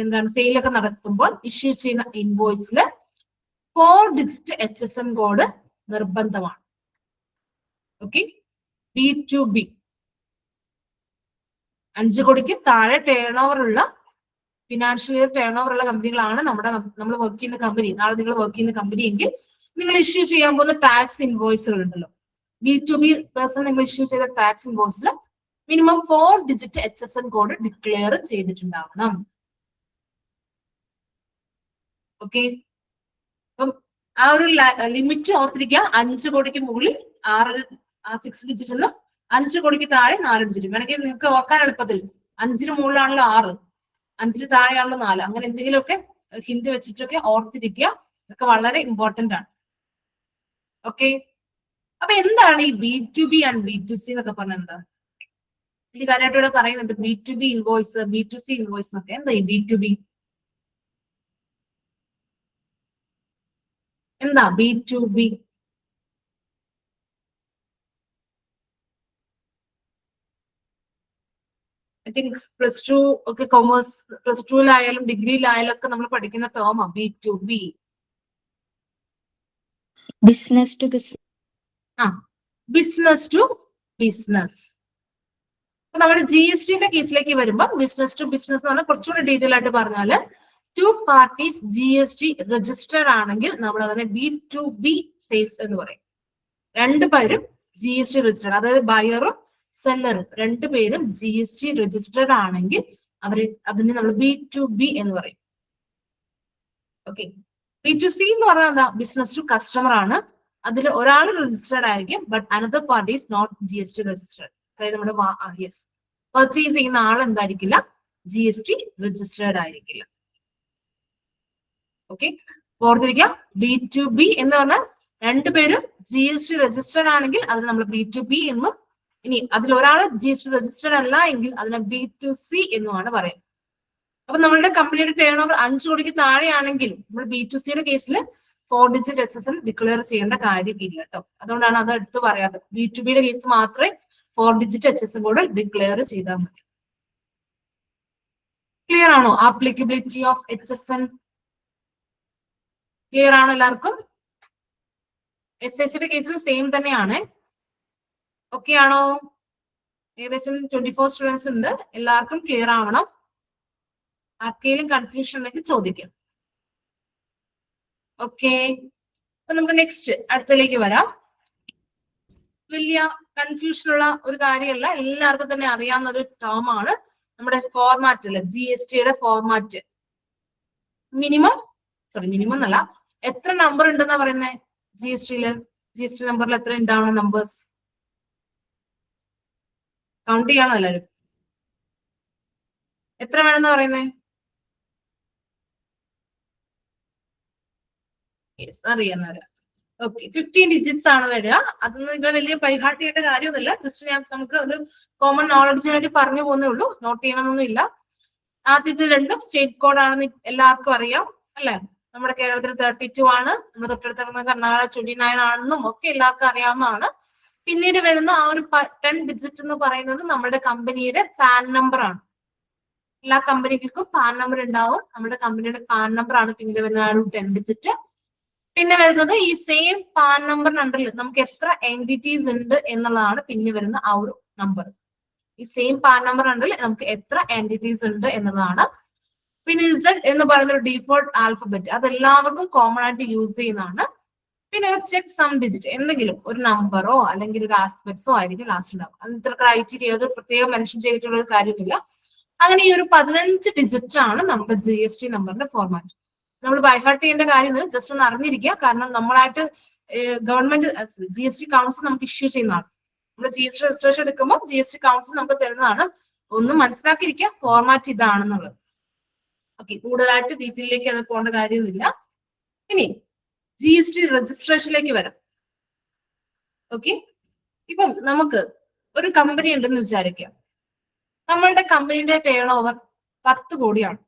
എന്താണ് സെയിലൊക്കെ നടത്തുമ്പോൾ ഇഷ്യൂ ചെയ്യുന്ന ഇൻവോയ്സിൽ 4 ഡിജിറ്റ് HSN കോഡ് നിർബന്ധമാണ്. ഓക്കെ, B2B 5 കോടിക്ക് താഴെ ടേൺ ഓവർ ഉള്ള, ഫിനാൻഷ്യൽ ഇയർ ടേൺ ഓവർ ഉള്ള കമ്പനികളാണ് നമ്മൾ വർക്ക് ചെയ്യുന്ന കമ്പനി. നാളെ നിങ്ങൾ വർക്ക് ചെയ്യുന്ന കമ്പനി എങ്കിൽ നിങ്ങൾ ഇഷ്യൂ ചെയ്യാൻ പോകുന്ന ടാക്സ് ഇൻവോയ്സുകൾ ഉണ്ടല്ലോ, B2B പേഴ്സൺ നിങ്ങൾ ഇഷ്യൂ ചെയ്ത ടാക്സ് ഇൻവോയ്സിൽ minimum 4 digit HSN code declare ചെയ്തിട്ടുണ്ടാവണം. ഓക്കെ, അപ്പം ആ ഒരു ലിമിറ്റ് ഓർത്തിരിക്കുക. 5 കോടിക്ക് മുകളിൽ 6 ഡിജിറ്റ് എന്നും 5 കോടിക്ക് താഴെ 4 ഡിജിറ്റ്. വേണമെങ്കിൽ നിങ്ങൾക്ക് ഓർക്കാൻ എളുപ്പത്തിൽ 5ന് മുകളിലാണല്ലോ 6, 5ന് താഴെയാണല്ലോ 4, അങ്ങനെ എന്തെങ്കിലുമൊക്കെ ഹിന്ദി വെച്ചിട്ടൊക്കെ ഓർത്തിരിക്കുക. ഇതൊക്കെ വളരെ ഇമ്പോർട്ടന്റ് ആണ്. ഓക്കെ, അപ്പൊ എന്താണ് ഈ B2B ആൻഡ് B2C എന്നൊക്കെ പറഞ്ഞാൽ എന്താ? ഈ കാര്യമായിട്ട് ഇവിടെ പറയുന്നുണ്ട് B2B ഇൻവോയ്സ്, B2C ഇൻവോയ്സ് എന്നൊക്കെ. എന്താ ഈ B2B? എന്താ B2B? ഐ തിങ്ക് +2 ഒക്കെ കൊമേഴ്സ്, +2ലായാലും ഡിഗ്രിയിലായാലും ഒക്കെ നമ്മൾ പഠിക്കുന്ന ടേമാണ് B2B. business to business. Business to business. അപ്പൊ നമ്മുടെ GSTന്റെ കേസിലേക്ക് വരുമ്പോൾ ബിസിനസ് ടു ബിസിനസ് എന്ന് പറഞ്ഞാൽ കുറച്ചുകൂടി ഡീറ്റെയിൽ ആയിട്ട് പറഞ്ഞാല് 2 പാർട്ടീസ് GST രജിസ്റ്റർഡ് ആണെങ്കിൽ നമ്മൾ അതിനെ B2B സെയിൽസ് എന്ന് പറയും. 2 പേരും GST രജിസ്റ്റർഡ്, അതായത് ബയറും സെല്ലറും 2 പേരും GST രജിസ്റ്റർഡ് ആണെങ്കിൽ അതിനെ നമ്മൾ B2B എന്ന് പറയും. ഓക്കെ, B2C എന്ന് പറഞ്ഞാൽ എന്താ? ബിസിനസ് ടു കസ്റ്റമർ ആണ്. അതിൽ ഒരാൾ രജിസ്റ്റർഡ് ആയിരിക്കും, but another party is not GST registered. അതായത് നമ്മുടെ പർച്ചേസ് ചെയ്യുന്ന ആൾ എന്തായിരിക്കില്ല? GST രജിസ്റ്റേർഡ് ആയിരിക്കില്ല. ഓക്കെ, ഓർത്തിരിക്കാം. B2B എന്ന് പറഞ്ഞാൽ 2 പേരും GST രജിസ്റ്റേർഡ് ആണെങ്കിൽ അതിന് നമ്മൾ B2B എന്നും, ഇനി അതിൽ ഒരാൾ GST രജിസ്റ്റേർഡ് അല്ല എങ്കിൽ അതിനെ B2C എന്നുമാണ് പറയുന്നത്. അപ്പൊ നമ്മളുടെ കമ്പനിയുടെ ടേൺ ഓവർ 5 കോടിക്ക് താഴെയാണെങ്കിൽ നമ്മൾ B2Cയുടെ കേസിൽ 4 ഡിജിറ്റ് HSN ഡിക്ലെയർ ചെയ്യേണ്ട കാര്യമില്ല കേട്ടോ. അതുകൊണ്ടാണ് അത് എടുത്ത് പറയാത്തത്. B2Bയുടെ കേസ് മാത്രമേ 4 ഡിജിറ്റ് HSN കോഡ് ഡിക്ലെയർ ചെയ്താൽ മതി. ക്ലിയർ ആണോ? ആപ്ലിക്കബിലിറ്റി ഓഫ് HSN ക്ലിയർ ആണോ എല്ലാവർക്കും? SSയുടെ കേസിലും സെയിം തന്നെയാണ്. ഓക്കെ ആണോ? ഏകദേശം 24 സ്റ്റുഡൻസ് ഉണ്ട്. എല്ലാവർക്കും ക്ലിയർ ആവണം. ആർക്കെങ്കിലും കൺഫ്യൂഷൻ ഉണ്ടെങ്കിൽ ചോദിക്കാം. ഓക്കെ, അപ്പൊ നമുക്ക് നെക്സ്റ്റ് അടുത്തതിലേക്ക് വരാം. വലിയ കൺഫ്യൂഷൻ ഉള്ള ഒരു കാര്യമല്ല, എല്ലാവർക്കും തന്നെ അറിയാവുന്ന ഒരു ടേം ആണ് നമ്മുടെ ഫോർമാറ്റ് അല്ലെ, GSTയുടെ ഫോർമാറ്റ്. മിനിമം എന്നല്ല, എത്ര നമ്പർ ഉണ്ടെന്നാ പറയുന്നത് GSTയില്? GST നമ്പറിൽ എത്ര ഉണ്ടാവണം നമ്പേഴ്സ്? കൗണ്ട് ചെയ്യണോ എല്ലാവരും? എത്ര വേണമെന്ന് പറയുന്നേ? അറിയാവുന്നവരാ? ഓക്കെ, 15 ഡിജിറ്റ്സ് ആണ് വരിക. അതൊന്നും നിങ്ങൾ വലിയ ബൈഹാർട്ട് ചെയ്യേണ്ട കാര്യമൊന്നുമില്ല. ജസ്റ്റ് നമുക്ക് ഒരു കോമൺ നോളജിന് വേണ്ടി പറഞ്ഞു പോകുന്നേ ഉള്ളൂ. നോട്ട് ചെയ്യണമെന്നൊന്നും ഇല്ല. ആദ്യത്തെ രണ്ടും സ്റ്റേറ്റ് കോഡ് ആണെന്ന് എല്ലാവർക്കും അറിയാം അല്ലെ? നമ്മുടെ കേരളത്തിൽ 32 ആണ്, നമ്മുടെ തൊട്ടടുത്ത് കർണാടക 29 ആണെന്നും ഒക്കെ എല്ലാവർക്കും അറിയാവുന്നതാണ്. പിന്നീട് വരുന്ന ആ ഒരു 10 ഡിജിറ്റ് എന്ന് പറയുന്നത് നമ്മുടെ കമ്പനിയുടെ പാൻ നമ്പർ ആണ്. എല്ലാ കമ്പനികൾക്കും പാൻ നമ്പർ ഉണ്ടാവും. നമ്മുടെ കമ്പനിയുടെ പാൻ നമ്പർ ആണ് പിന്നീട് വരുന്ന ആ ഒരു 10 ഡിജിറ്റ്. പിന്നെ വരുന്നത് ഈ സെയിം പാൻ നമ്പറിനുണ്ടല്ലോ നമുക്ക് എത്ര എൻറ്റിറ്റീസ് ഉണ്ട് എന്നുള്ളതാണ് പിന്നെ വരുന്ന ആ ഒരു നമ്പർ. ഈ സെയിം പാൻ നമ്പർ ഉണ്ടല്ലോ നമുക്ക് എത്ര എൻറ്റിറ്റീസ് ഉണ്ട് എന്നുള്ളതാണ്. പിന്നെ Z എന്ന് പറയുന്ന ഒരു ഡീഫോൾട്ട് ആൽഫബറ്റ്, അത് എല്ലാവർക്കും കോമൺ ആയിട്ട് യൂസ് ചെയ്യുന്നതാണ്. പിന്നെ ചെക്ക് സം ഡിജിറ്റ്, എന്തെങ്കിലും ഒരു നമ്പറോ അല്ലെങ്കിൽ ഒരു ആസ്പെക്ട്സോ ആയിരിക്കും ലാസ്റ്റ് ഉണ്ടാവും. അത് ഇത്ര ക്രൈറ്റീരിയ അത് പ്രത്യേകം മെൻഷൻ ചെയ്തിട്ടുള്ള ഒരു കാര്യമില്ല. അങ്ങനെ ഈ ഒരു 15 ഡിജിറ്റ് ആണ് നമ്മുടെ GST നമ്പറിന്റെ ഫോർമാറ്റ്. നമ്മൾ ബൈഹാർട്ട് ചെയ്യേണ്ട കാര്യമൊന്നും, ജസ്റ്റ് ഒന്ന് അറിഞ്ഞിരിക്കുക. കാരണം നമ്മളായിട്ട് ഗവൺമെന്റ് GST കൗൺസിൽ നമുക്ക് ഇഷ്യൂ ചെയ്യുന്നതാണ്. നമ്മൾ GST രജിസ്ട്രേഷൻ എടുക്കുമ്പോൾ GST കൗൺസിൽ നമുക്ക് തരുന്നതാണ്. ഒന്ന് മനസ്സിലാക്കിയിരിക്കുക ഫോർമാറ്റ് ഇതാണെന്നുള്ളത്. ഓക്കെ, കൂടുതലായിട്ട് ഡീറ്റെയിലേക്ക് അത് പോകേണ്ട കാര്യമൊന്നുമില്ല. ഇനി GST രജിസ്ട്രേഷനിലേക്ക് വരാം. ഓക്കെ, ഇപ്പം നമുക്ക് ഒരു കമ്പനി ഉണ്ടെന്ന് വിചാരിക്കാം. നമ്മളുടെ കമ്പനിയുടെ ടേൺ ഓവർ 10 കോടിയാണ്.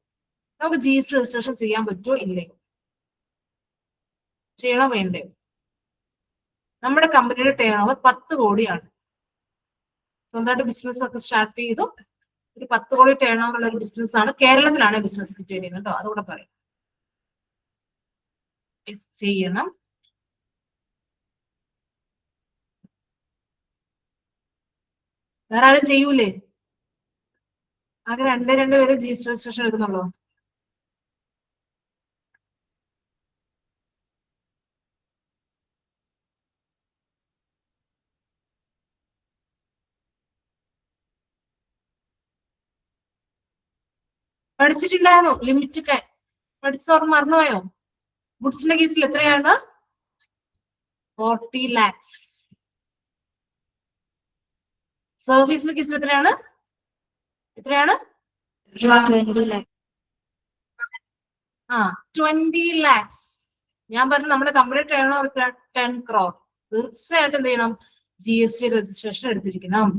നമുക്ക് GST രജിസ്ട്രേഷൻ ചെയ്യാൻ പറ്റുമോ ഇല്ലയോ? ചെയ്യണോ വേണ്ടയോ? നമ്മുടെ കമ്പനിയുടെ ടേൺ ഓവർ 10 കോടിയാണ്. സ്വന്തമായിട്ട് ബിസിനസ് ഒക്കെ സ്റ്റാർട്ട് ചെയ്തു. ഒരു 10 കോടി ടേൺ ഓവർ ഉള്ള ഒരു ബിസിനസ് ആണ്. കേരളത്തിലാണ് ബിസിനസ് കിട്ടിയത് കേട്ടോ, അതുകൂടെ പറയാം. ചെയ്യണം. വേറെ ആരും ചെയ്യൂലേ? ആകെ 2 പേര് GST രജിസ്ട്രേഷൻ എടുക്കുന്നുള്ളൂ. പഠിച്ചിട്ടുണ്ടായിരുന്നു ലിമിറ്റ് ഒക്കെ? പഠിച്ചോർമ്മ മറന്നുപോയോ? ഗുഡ്സിന്റെ കേസിൽ എത്രയാണ്? 40 lakhs. സർവീസിന്റെ കേസിൽ എത്രയാണ്? 20 lakh. 20 lakhs. ഞാൻ പറഞ്ഞു നമ്മുടെ കമ്പനി ടേൺ ഓവർ 10 crore. തീർച്ചയായിട്ടും എന്ത് ചെയ്യണം? GST രജിസ്ട്രേഷൻ എടുത്തിരിക്കണം.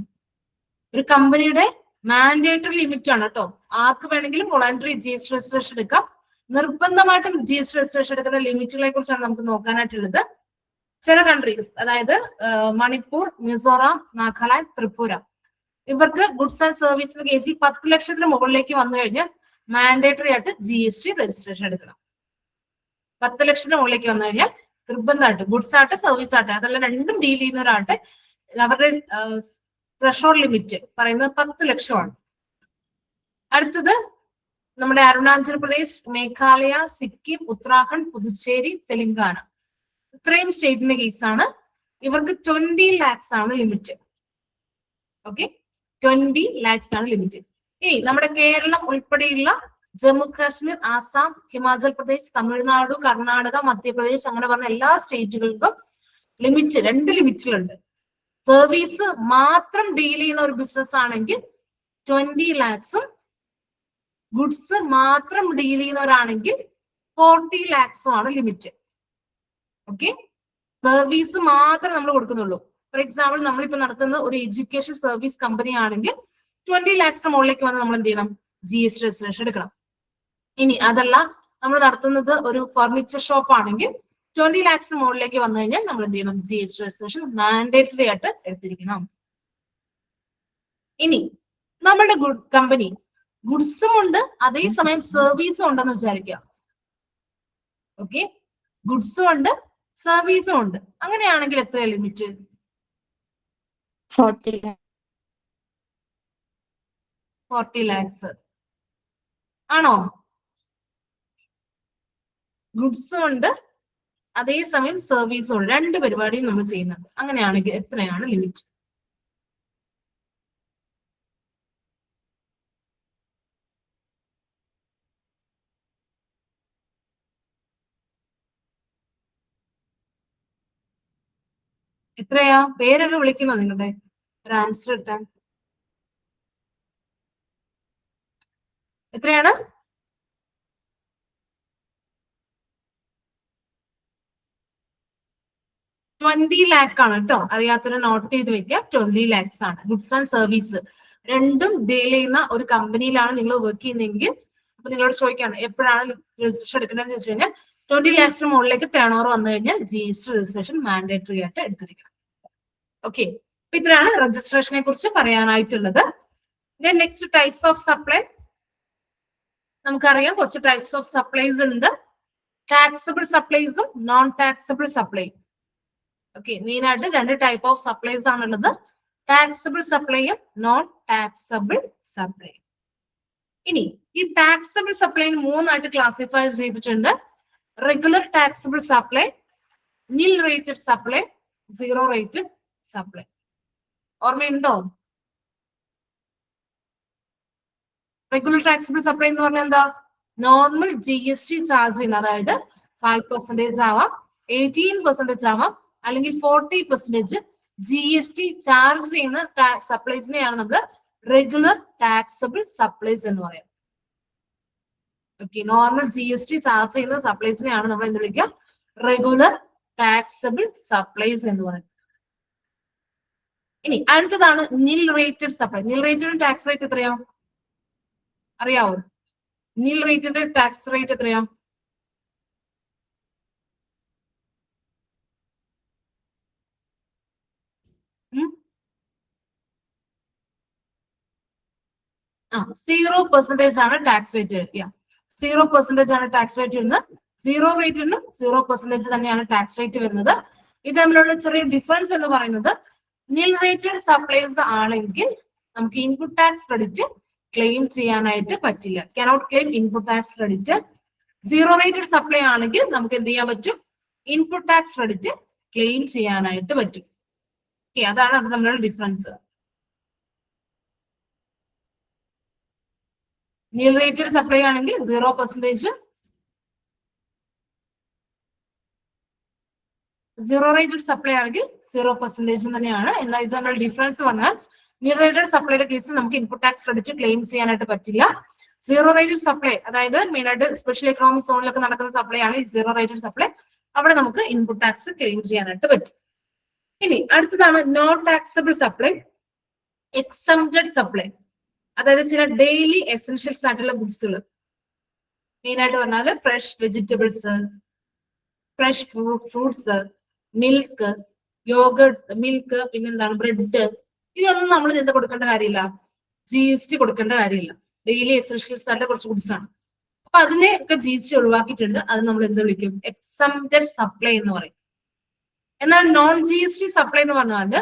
ഒരു കമ്പനിയുടെ മാൻഡേറ്ററി ലിമിറ്റ് ആണ് കേട്ടോ. ആർക്ക് വേണമെങ്കിലും വോളണ്ടറി GST രജിസ്ട്രേഷൻ എടുക്കാം. നിർബന്ധമായിട്ടും GST രജിസ്ട്രേഷൻ എടുക്കുന്ന ലിമിറ്റുകളെ കുറിച്ചാണ് നമുക്ക് നോക്കാനായിട്ടുള്ളത്. ചില കൺട്രീസ്, അതായത് മണിപ്പൂർ, മിസോറാം, നാഗാലാൻഡ്, ത്രിപുര, ഇവർക്ക് ഗുഡ്സ് ആൻഡ് സർവീസിന്റെ കേസിൽ 10 ലക്ഷത്തിന് മുകളിലേക്ക് വന്നു കഴിഞ്ഞാൽ മാൻഡേറ്ററി ആയിട്ട് GST രജിസ്ട്രേഷൻ എടുക്കണം. 10 ലക്ഷത്തിന് മുകളിലേക്ക് വന്നു കഴിഞ്ഞാൽ നിർബന്ധമായിട്ട് ഗുഡ്സ് ആട്ടെ സർവീസ് ആട്ടെ അതെല്ലാം രണ്ടും ഡീൽ ചെയ്യുന്നവരാട്ടെ അവരുടെ ത്രഷോൾഡ് ലിമിറ്റ് പറയുന്നത് 10 ലക്ഷമാണ്. അടുത്തത് നമ്മുടെ അരുണാചൽ പ്രദേശ്, മേഘാലയ, സിക്കിം, ഉത്തരാഖണ്ഡ്, പുതുച്ചേരി, തെലങ്കാന, ഇത്രയും സ്റ്റേറ്റിന്റെ കേസാണ്. ഇവർക്ക് 20 lakhs ആണ് ലിമിറ്റ്. ഓക്കെ, 20 lakhs ആണ് ലിമിറ്റ്. ഇനി നമ്മുടെ കേരളം ഉൾപ്പെടെയുള്ള ജമ്മു കാശ്മീർ, ആസാം, ഹിമാചൽ പ്രദേശ്, തമിഴ്നാട്, കർണാടക, മധ്യപ്രദേശ് അങ്ങനെ പറഞ്ഞ എല്ലാ സ്റ്റേറ്റുകൾക്കും ലിമിറ്റ് 2 ലിമിറ്റുകളുണ്ട്. സർവീസ് മാത്രം ഡീൽ ചെയ്യുന്ന ഒരു ബിസിനസ് ആണെങ്കിൽ 20 lakhs-ഉം ഗുഡ്സ് മാത്രം ഡീൽ ചെയ്യുന്നവരാണെങ്കിൽ 40 lakhs-ഉം ആണ് ലിമിറ്റ്. ഓക്കെ, സർവീസ് മാത്രം നമ്മൾ കൊടുക്കുന്നുള്ളൂ. ഫോർ എക്സാമ്പിൾ നമ്മളിപ്പോ നടത്തുന്ന ഒരു എഡ്യൂക്കേഷൻ സർവീസ് കമ്പനി ആണെങ്കിൽ 20 lakhs മുകളിലേക്ക് വന്ന് നമ്മൾ എന്ത് ചെയ്യണം? GST രജിസ്ട്രേഷൻ എടുക്കണം. ഇനി അതല്ല നമ്മൾ നടത്തുന്നത് ഒരു ഫർണിച്ചർ ഷോപ്പ് ആണെങ്കിൽ 20 lakhs മുകളിലേക്ക് വന്നു കഴിഞ്ഞാൽ നമ്മൾ എന്ത് ചെയ്യണം? GST രജിസ്ട്രേഷൻ മാൻഡേറ്ററി ആയിട്ട് എടുത്തിരിക്കണം. ഇനി നമ്മളുടെ കമ്പനി ഗുഡ്സും ഉണ്ട് അതേസമയം സർവീസും ഉണ്ടെന്ന് വിചാരിക്കുക. ഓക്കെ, ഗുഡ്സും ഉണ്ട് സർവീസും ഉണ്ട്. അങ്ങനെയാണെങ്കിൽ എത്രയാ ലിമിറ്റ്? 40 lakhs ആണോ? ഗുഡ്സും ഉണ്ട് അതേസമയം സർവീസും ഉണ്ട്. 2 പരിപാടിയും നമ്മൾ ചെയ്യുന്നുണ്ട്. അങ്ങനെയാണെങ്കിൽ എത്രയാണ് ലിമിറ്റ്? എത്രയാ? പേരൊക്കെ വിളിക്കണോ നിങ്ങളുടെ ഒരു ആൻസർ ഇട്ടാൻ? എത്രയാണ്? 20 lakh ആണ് കേട്ടോ. അറിയാത്തൊരു നോട്ട് ചെയ്ത് വെക്കുക. 20 lakhs ആണ്. ഗുഡ്സ് ആൻഡ് സർവീസ് രണ്ടും ഡീൽ ചെയ്യുന്ന ഒരു കമ്പനിയിലാണ് നിങ്ങൾ വർക്ക് ചെയ്യുന്നതെങ്കിൽ അപ്പൊ നിങ്ങളോട് ചോദിക്കാണ് എപ്പോഴാണ് രജിസ്ട്രേഷൻ എടുക്കേണ്ടതെന്ന് വെച്ച് കഴിഞ്ഞാൽ 20 lakhs മുകളിലേക്ക് ടേൺ ഓവർ വന്നു കഴിഞ്ഞാൽ GST രജിസ്ട്രേഷൻ മാൻഡേറ്ററി ആയിട്ട് എടുത്തിരിക്കണം. ഓക്കെ, അപ്പൊ ഇത്രയാണ് രജിസ്ട്രേഷനെ കുറിച്ച് പറയാനായിട്ടുള്ളത്. Next types of supply. നമുക്കറിയാം കുറച്ച് ടൈപ്സ് ഓഫ് സപ്ലൈസ് ഉണ്ട്. ടാക്സബിൾ സപ്ലൈസും നോൺ ടാക്സബിൾ സപ്ലൈയും. ഓക്കെ, മെയിൻ ആയിട്ട് 2 ടൈപ്പ് ഓഫ് സപ്ലൈസ് ആണുള്ളത്. ടാക്സബിൾ സപ്ലൈയും നോൺ ടാക്സബിൾ സപ്ലൈയും. ഇനി ഈ ടാക്സബിൾ സപ്ലൈ 3 ക്ലാസിഫൈ ചെയ്തിട്ടുണ്ട്. Regular taxable supply, nil rated supply, zero rated supply. ഓർമ്മയുണ്ടോ? റെഗുലർ ടാക്സബിൾ സപ്ലൈ എന്ന് പറഞ്ഞാൽ എന്താ? നോർമൽ GST ചാർജ് ചെയ്യുന്ന, അതായത് 5% ആവാം, 18% ആവാം, അല്ലെങ്കിൽ 40% GST ചാർജ് ചെയ്യുന്ന സപ്ലൈസിനെയാണ് നമ്മൾ റെഗുലർ ടാക്സബിൾ സപ്ലൈസ് എന്ന് പറയാം. ഓക്കെ, നോർമൽ GST ചാർജ് ചെയ്യുന്ന സപ്ലൈസിനെയാണ് നമ്മൾ എന്ത് വിളിക്കുക? റെഗുലർ ടാക്സബിൾ സപ്ലൈസ് എന്ന് പറയും. ഇനി അടുത്തതാണ് നിൽ rated supply. Nil rated tax rate എത്രയാ അറിയാവോ? നിൽ റേറ്റഡ് ടാക്സ് റേറ്റ് എത്രയാ? ആ, 0% ആണ് ടാക്സ് റേറ്റ് വരിക. 0% ആണ് ടാക്സ് റേറ്റ് വരുന്നത്. സീറോ റേറ്റിനും 0% തന്നെയാണ് ടാക്സ് റേറ്റ് വരുന്നത്. ഇത് തമ്മിലുള്ള ചെറിയ ഡിഫറൻസ് എന്ന് പറയുന്നത്, നിൽ റേറ്റഡ് സപ്ലൈസ് ആണെങ്കിൽ നമുക്ക് ഇൻപുട്ട് ടാക്സ് ക്രെഡിറ്റ് ക്ലെയിം ചെയ്യാനായിട്ട് പറ്റില്ല. Cannot claim input tax credit. Zero rated supply ആണെങ്കിൽ നമുക്ക് എന്ത് ചെയ്യാൻ പറ്റും? ഇൻപുട്ട് ടാക്സ് ക്രെഡിറ്റ് ക്ലെയിം ചെയ്യാനായിട്ട് പറ്റും. ഓക്കെ, അതാണ് അത് തമ്മിലുള്ള ഡിഫറൻസ്. നിൽ റേറ്റഡ് സപ്ലൈ ആണെങ്കിൽ 0%, സീറോ റേറ്റഡ് സപ്ലൈ ആണെങ്കിൽ 0% തന്നെയാണ്. എന്നാൽ ഇത് തമ്മിലുള്ള ഡിഫറൻസ് പറഞ്ഞാൽ നിൽ റേറ്റഡ് സപ്ലൈയുടെ കേസിൽ നമുക്ക് ഇൻപുട്ട് ടാക്സ് ക്രെഡിറ്റ് ക്ലെയിം ചെയ്യാനായിട്ട് പറ്റില്ല. സീറോ റേറ്റഡ് സപ്ലൈ, അതായത് മെയിനായിട്ട് സ്പെഷ്യൽ എക്കണോമിക് സോണിലൊക്കെ നടക്കുന്ന സപ്ലൈ ആണ് ഈ സീറോ റേറ്റഡ് സപ്ലൈ. അവിടെ നമുക്ക് ഇൻപുട്ട് ടാക്സ് ക്ലെയിം ചെയ്യാനായിട്ട് പറ്റും. ഇനി അടുത്തതാണ് non taxable supply, exempted supply. അതായത് ചില ഡെയിലി എസെൻഷ്യൽസ് ആയിട്ടുള്ള ഗുഡ്സുകൾ, മെയിനായിട്ട് പറഞ്ഞാൽ fresh vegetables, fresh fruits, milk, yoghurt, milk, പിന്നെന്താണ് ബ്രെഡ്, ഇതൊന്നും നമ്മൾ എന്താ കൊടുക്കേണ്ട കാര്യമില്ല? GST കൊടുക്കേണ്ട കാര്യമില്ല. ഡെയിലി എസെൻഷ്യൽസ് ആയിട്ട് കുറച്ച് ഗുഡ്സ് ആണ്. അപ്പൊ അതിനെ ഒക്കെ GST ഒഴിവാക്കിയിട്ടുണ്ട്. അത് നമ്മൾ എന്ത് വിളിക്കും? എക്സംപ്റ്റഡ് സപ്ലൈ എന്ന് പറയും. എന്നാൽ നോൺ GST സപ്ലൈ എന്ന് പറഞ്ഞാല്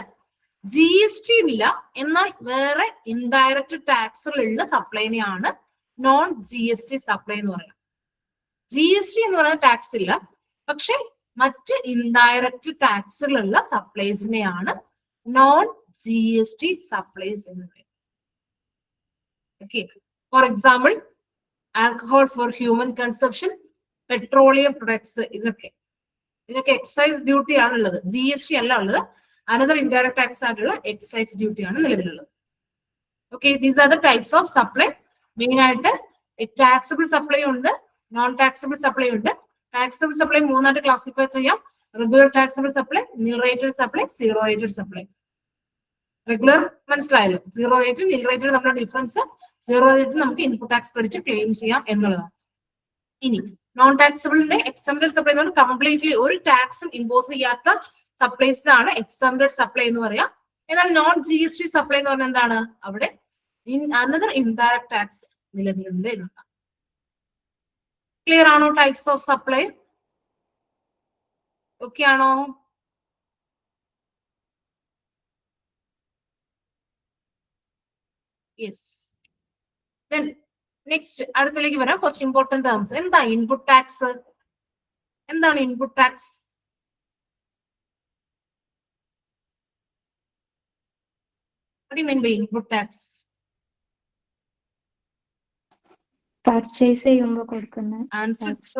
GST ഇല്ല, എന്നാൽ വേറെ ഇൻഡയറക്റ്റ് ടാക്സുകളുള്ള സപ്ലൈനെയാണ് നോൺ GST സപ്ലൈ എന്ന് പറയുന്നത്. GST എന്ന് പറയുന്ന ടാക്സ് ഇല്ല, പക്ഷെ മറ്റ് ഇൻഡയറക്റ്റ് ടാക്സുകളുള്ള സപ്ലൈസിനെയാണ് നോൺ GST സപ്ലൈസ് എന്ന് പറയുന്നത്. Okay, for example alcohol for human consumption, petroleum products, ഇതൊക്കെ എക്സൈസ് ഡ്യൂട്ടി ആണുള്ളത്, GST അല്ല ഉള്ളത്. അനദർ ഇൻഡയറക്ട് ടാക്സ് ആയിട്ടുള്ള എക്സൈസ് ഡ്യൂട്ടി ആണ് നിലവിലുള്ളത്. Okay, these are the types of supply. Main ആയിട്ട് ടാക്സബിൾ സപ്ലൈ ഉണ്ട്, നോൺ ടാക്സബിൾ സപ്ലൈ ഉണ്ട്. ടാക്സബിൾ സപ്ലൈ 3 ക്ലാസിഫൈ ചെയ്യാം. Regular taxable supply, nil rated supply, zero rated supply. Regular മനസ്സിലായല്ലോ? Zero റേറ്റും നിൽ റേറ്റും നമ്മുടെ ഡിഫറൻസ്. സീറോ റേറ്റിൽ നമുക്ക് ഇൻപുട്ട് ടാക്സ് ക്രെഡിറ്റ് ക്ലെയിം ചെയ്യാം എന്നുള്ളതാണ്. ഇനി നോൺ ടാക്സബിളിന്റെ എക്സംപ്റ്റഡ് സപ്ലൈ എന്ന് പറഞ്ഞാൽ കംപ്ലീറ്റ്ലി ഒരു ടാക്സും ഇമ്പോസ് ചെയ്യാത്ത സപ്ലൈസ് ആണ് എക്സംപ്റ്റഡ് സപ്ലൈ എന്ന് പറയാം. എന്നാൽ നോൺ GST സപ്ലൈ എന്ന് പറഞ്ഞാൽ എന്താണ്? അവിടെ അനദർ ഇൻഡയറക്ട് ടാക്സ്, നിലവിലുണ്ട് എന്നതാണ്. ക്ലിയർ ആണോ ടൈപ്സ് ഓഫ് സപ്ലൈ? ഓക്കെ ആണോ? യെസ്. ദെൻ നെക്സ്റ്റ് അടുത്തിലേക്ക് വരാം. കുറച്ച് ഇമ്പോർട്ടന്റ് ടേംസ്. എന്താ ഇൻപുട്ട് ടാക്സ്? എന്താണ് input tax? What do you mean by input tax? Purchase ചെയ്യുമ്പോൾ കൊടുക്കുന്ന ആൻസർ tax.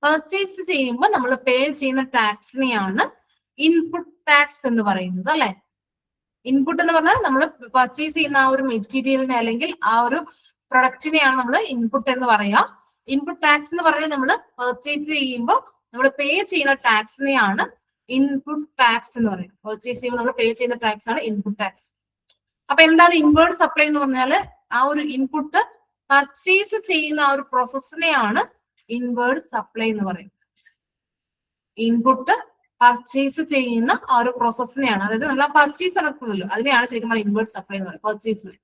പർച്ചേസ് ചെയ്യുമ്പോൾ നമ്മൾ പേ ചെയ്യുന്ന ടാക്സിനെയാണ് ഇൻപുട്ട് ടാക്സ് എന്ന് പറയുന്നത് അല്ലെ. ഇൻപുട്ട് എന്ന് പറഞ്ഞാൽ നമ്മൾ പർച്ചേസ് ചെയ്യുന്ന ആ ഒരു മെറ്റീരിയലിനെ അല്ലെങ്കിൽ ആ ഒരു പ്രൊഡക്റ്റിനെയാണ് നമ്മൾ ഇൻപുട്ട് എന്ന് പറയാ. ഇൻപുട്ട് ടാക്സ് എന്ന് പറഞ്ഞാൽ നമ്മൾ പർച്ചേസ് ചെയ്യുമ്പോൾ നമ്മൾ പേ ചെയ്യുന്ന ടാക്സിനെയാണ് ഇൻപുട്ട് ടാക്സ് എന്ന് പറയും. പർച്ചേസ് ചെയ്യുമ്പോൾ നമ്മൾ പേ ചെയ്യുന്ന ടാക്സ് ആണ് ഇൻപുട്ട് ടാക്സ്. അപ്പൊ എന്താണ് ഇൻവേർഡ് സപ്ലൈ എന്ന് പറഞ്ഞാൽ ആ ഒരു ഇൻപുട്ട് പർച്ചേസ് ചെയ്യുന്ന ആ ഒരു പ്രോസസ്സിനെയാണ് ഇൻവേർഡ് സപ്ലൈ എന്ന് പറയുന്നത്. ഇൻപുട്ട് പർച്ചേസ് ചെയ്യുന്ന ആ ഒരു പ്രോസസ്സിനെയാണ്, അതായത് നമ്മൾ ആ പർച്ചേസ് നടക്കുന്നല്ലോ അതിനെയാണ് ശരിക്കും പറഞ്ഞാൽ ഇൻവേർഡ് സപ്ലൈ എന്ന് പറയുന്നത്.